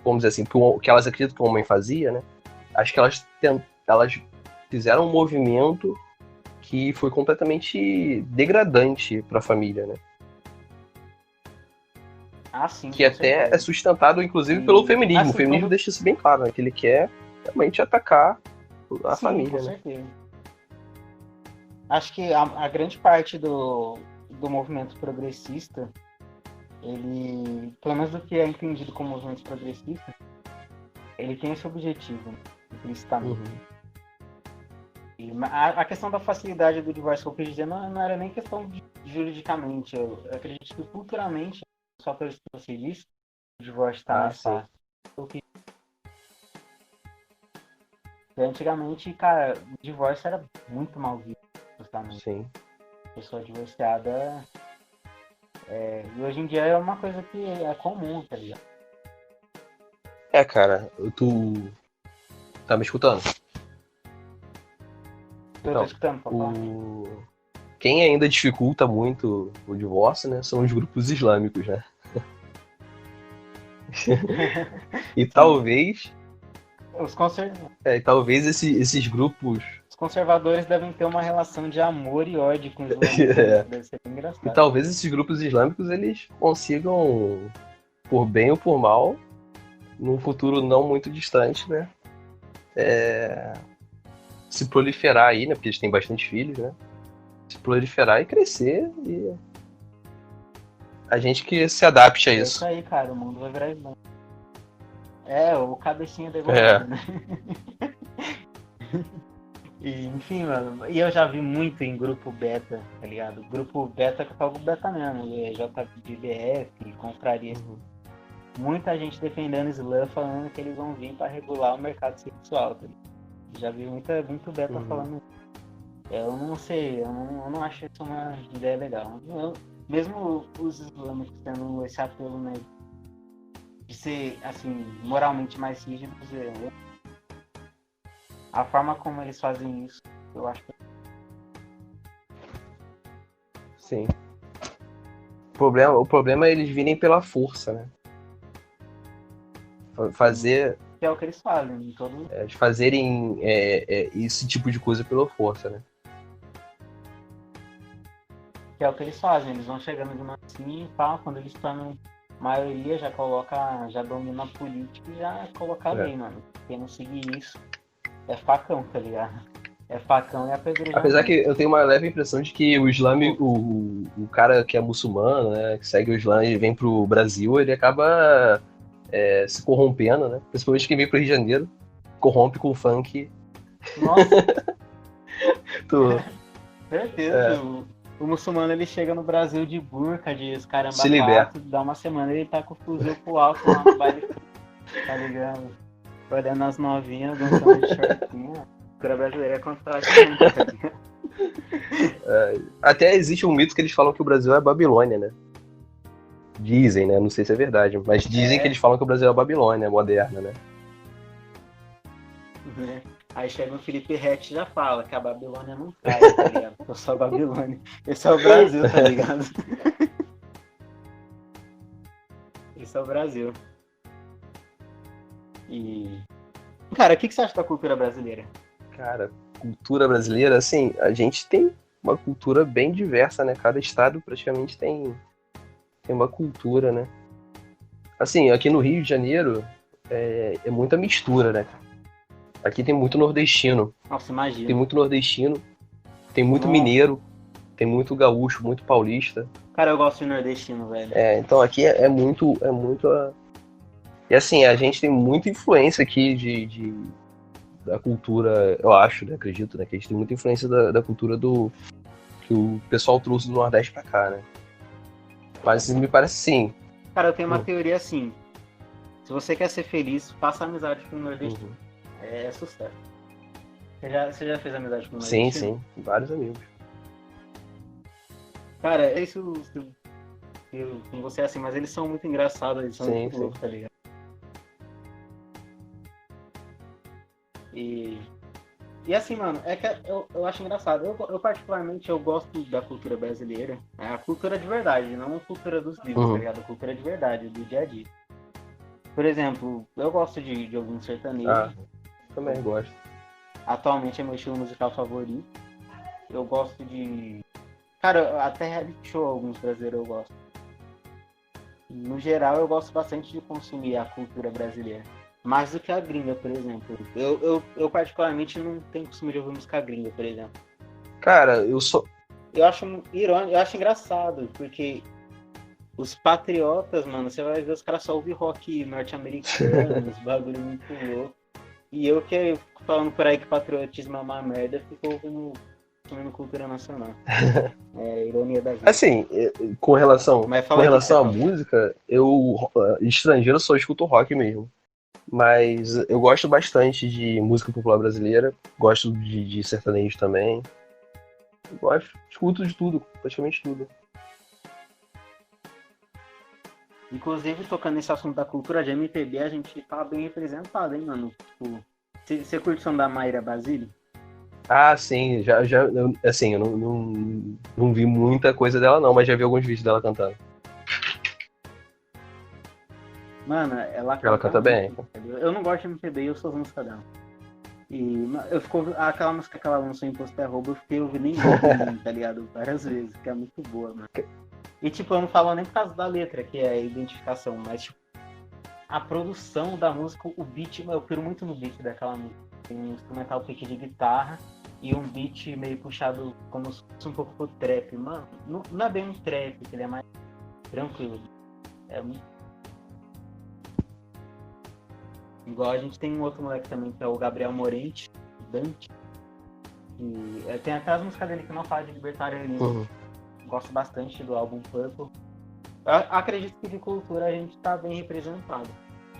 vamos dizer assim, que elas acreditam que o homem fazia, né? Acho que elas fizeram um movimento que foi completamente degradante para a família, né? Sim, que até certeza. É sustentado, inclusive, pelo feminismo. O feminismo deixa isso bem claro, né? Que ele quer realmente atacar a família, com né? Certeza. Acho que a grande parte do movimento progressista, ele, pelo menos do que é entendido como movimento progressista, ele tem esse objetivo, né, implicitamente. A questão da facilidade do divórcio que eu quis dizer não era nem questão juridicamente. Eu acredito que culturalmente, só pelo que você disse, o divórcio está mais fácil. Porque antigamente, cara, o divórcio era muito mal visto, justamente. Sim. Pessoa divorciada. E hoje em dia é uma coisa que é comum, tá ligado? Cara, tu tá me escutando? Eu tô escutando, pode falar. Quem ainda dificulta muito o divórcio, né, são os grupos islâmicos, né? E talvez talvez esses grupos... Os conservadores devem ter uma relação de amor e ódio com os islâmicos. Deve ser engraçado. E talvez esses grupos islâmicos eles consigam, por bem ou por mal, num futuro não muito distante, né, se proliferar aí, né, porque eles têm bastante filhos, né, se proliferar e crescer, e a gente que se adapte a isso. É isso aí, cara, o mundo vai virar islâmico. O cabecinha devorado, né? E, enfim, mano, e eu já vi muito em grupo beta, tá ligado? Grupo beta que eu falo beta mesmo, JBF, confraria. Muita gente defendendo Islã, falando que eles vão vir pra regular o mercado sexual, tá ligado? Já vi muito beta falando isso. Eu não sei, eu não acho isso uma ideia legal. Mesmo os islâmicos tendo esse apelo, né, de ser, assim, moralmente mais rígidos, a forma como eles fazem isso, eu acho que... Sim. O problema é eles virem pela força, né? Fazer... Que é o que eles fazem em todo... de fazerem esse tipo de coisa pela força, né? Que é o que eles fazem, eles vão chegando de uma assim, pá, quando eles tornam maioria, já domina a política e já coloca a lei, mano. Quem não seguir isso é facão, tá ligado? É facão e apedrejamento. Apesar que eu tenho uma leve impressão de que o islâmico, o cara que é muçulmano, né, que segue o Islã e vem pro Brasil, ele acaba se corrompendo, né? Principalmente quem vem pro Rio de Janeiro, corrompe com o funk. Nossa! Certeza. O muçulmano, ele chega no Brasil de burca, de caramba, se liberta. Dá uma semana ele tá com o fuzil pro alto lá no baile, tá ligado? Olhando as novinhas, dançando de shortinho. A cultura brasileira é contrastante, tá ligado? Até existe um mito que eles falam que o Brasil é a Babilônia, né? Dizem, né? Não sei se é verdade, mas dizem que eles falam que o Brasil é a Babilônia moderna, né? Aí chega o Felipe Rett e já fala que a Babilônia não cai, tá ligado? Eu sou a Babilônia. Esse é o Brasil, tá ligado? Esse é o Brasil. E... Cara, o que você acha da cultura brasileira? Cara, cultura brasileira, assim, a gente tem uma cultura bem diversa, né? Cada estado praticamente tem uma cultura, né? Assim, aqui no Rio de Janeiro é muita mistura, né? Aqui tem muito nordestino. Nossa, imagina. Tem muito nordestino, tem muito mineiro, tem muito gaúcho, muito paulista. Cara, eu gosto de nordestino, velho. Então aqui é muito E assim, a gente tem muita influência aqui da cultura, eu acho, né? Acredito, né? Que a gente tem muita influência da cultura que o pessoal trouxe do Nordeste pra cá, né? Mas me parece sim. Cara, eu tenho uma teoria assim. Se você quer ser feliz, faça amizade com o nordestino. É sucesso. Você já fez amizade com o nordestino? Sim. Vários amigos. Cara, é isso com você é assim, mas eles são muito engraçados, eles são muito loucos, tá ligado? E assim, mano, é que eu acho engraçado. Eu particularmente, eu gosto da cultura brasileira. É a cultura de verdade, não a cultura dos livros, tá ligado? A cultura de verdade, do dia a dia. Por exemplo, eu gosto de ouvir um sertanejo. Também gosto. Atualmente é meu estilo musical favorito. Eu gosto de... Cara, até reality show alguns brasileiros eu gosto. No geral, eu gosto bastante de consumir a cultura brasileira. Mais do que a gringa, por exemplo. Eu particularmente não tenho costume de ouvir música gringa, por exemplo. Cara, eu sou. Eu acho irônico, eu acho engraçado, porque os patriotas, mano, você vai ver os caras só ouvem rock norte-americano, os bagulho muito louco. E eu que falando por aí que patriotismo é uma merda, fico ouvindo cultura nacional. É ironia da vida. Assim, com relação, Mas com fala aí o que relação à você fala. música, estrangeiro, só escuto rock mesmo. Mas eu gosto bastante de música popular brasileira, gosto de sertanejo também. Gosto, escuto de tudo, praticamente tudo. Inclusive, tocando nesse assunto da cultura de MPB, a gente tá bem representado, hein, mano? Tipo, você curte o som da Mayra Basílio? Ah, sim, assim, eu não vi muita coisa dela não, mas já vi alguns vídeos dela cantando. Mano, ela Ela canta canta bem. muito, entendeu? Eu não gosto de MPB, eu sou as músicas dela. E eu fico aquela música que ela lançou em Imposto é Roubo, eu fiquei ouvindo em looping, tá ligado? Várias vezes, que é muito boa, mano. E tipo, eu não falo nem por causa da letra, que é a identificação, mas tipo, a produção da música, o beat, eu piro muito no beat daquela música. Tem um instrumental pique de guitarra e um beat meio puxado como se fosse um pouco pro trap. Mano, não é bem um trap, ele é mais tranquilo. É muito... Igual a gente tem um outro moleque também, que é o Gabriel Morente, Dante. E tem até as músicas dele que não falam de libertarianismo. Uhum. Gosto bastante do álbum Purple. Eu acredito que de cultura a gente tá bem representado.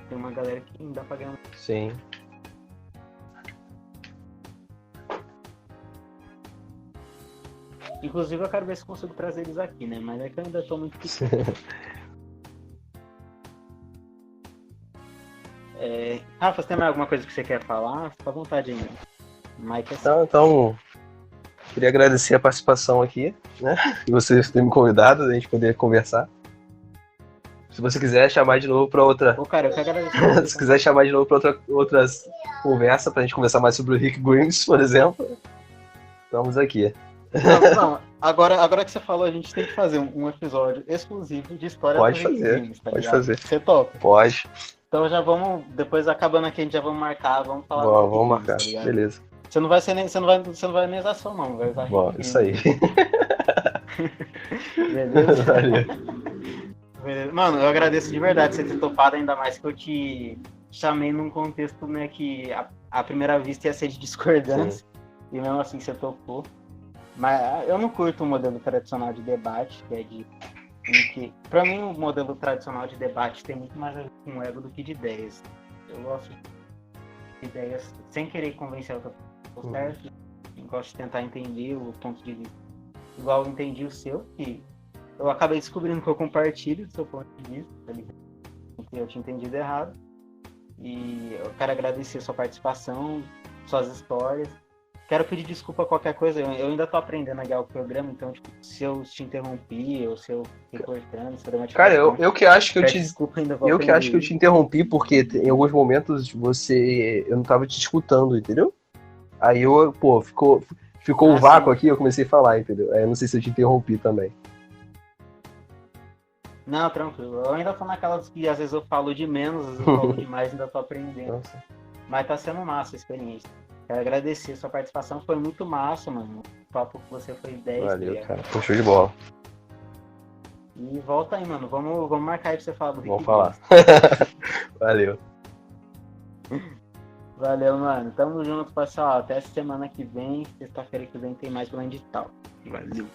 Tem uma galera que não dá pra ganhar. Sim. Inclusive eu quero ver se consigo trazer eles aqui, né? Mas é que eu ainda tô muito pequeno. Rafa, você tem mais alguma coisa que você quer falar? Fica à vontade ainda. Mike é Então, queria agradecer a participação aqui, né? E você ter me convidado, a gente poder conversar. Se você quiser chamar de novo para outra. Pô, cara, eu que agradeço. Se quiser chamar de novo para outras conversa, pra gente conversar mais sobre o Rick Grimes, por exemplo, estamos aqui. Não, agora que você falou, a gente tem que fazer um episódio exclusivo de história Pode do Rick fazer, Grimes, tá pode ligado? fazer. Você topa. Pode. Então já vamos, depois acabando aqui, a gente já vamos marcar, vamos falar Bom, do Rick vamos Grimes, marcar, tá ligado? beleza. Você não vai ser nem, você não vai nem usar som, não, vai usar Bom, Rick isso aí. Grimes. Beleza? Valeu. Beleza. Mano, eu agradeço de verdade você ter topado, ainda mais que eu te chamei num contexto, né, que a primeira vista ia ser de discordância, e mesmo assim você topou. Mas eu não curto o modelo tradicional de debate, que é de... Pra mim, o modelo tradicional de debate tem muito mais a ver com ego do que de ideias. Eu gosto de ideias sem querer convencer a outra pessoa, certo? Eu gosto de tentar entender o ponto de vista. Igual eu entendi o seu, que eu acabei descobrindo que eu compartilho do seu ponto de vista, tá ligado? Que eu tinha entendido errado. E eu quero agradecer a sua participação, suas histórias. Quero pedir desculpa a qualquer coisa, eu ainda tô aprendendo a guiar o programa, então tipo, se eu te interrompi ou se eu fiquei cortando, se eu dei uma Cara, eu que acho que eu te. desculpa, ainda vou Eu que acho que eu aprender te interrompi, porque em alguns momentos eu não tava te escutando, entendeu? Aí ficou um vácuo sim. aqui, eu comecei a falar, entendeu? Aí eu não sei se eu te interrompi também. Não, tranquilo. Eu ainda tô naquelas que às vezes eu falo de menos, às vezes eu falo demais, ainda tô aprendendo. Nossa. Mas tá sendo massa a experiência. Quero agradecer a sua participação, foi muito massa, mano. O papo com você foi 10. Valeu, cara. Foi show de bola. E volta aí, mano. Vamos marcar aí pra você falar do Rick Vamos falar. Valeu. Valeu, mano. Tamo junto, pessoal. Até semana que vem. Sexta-feira que vem tem mais Blend Tal. Valeu.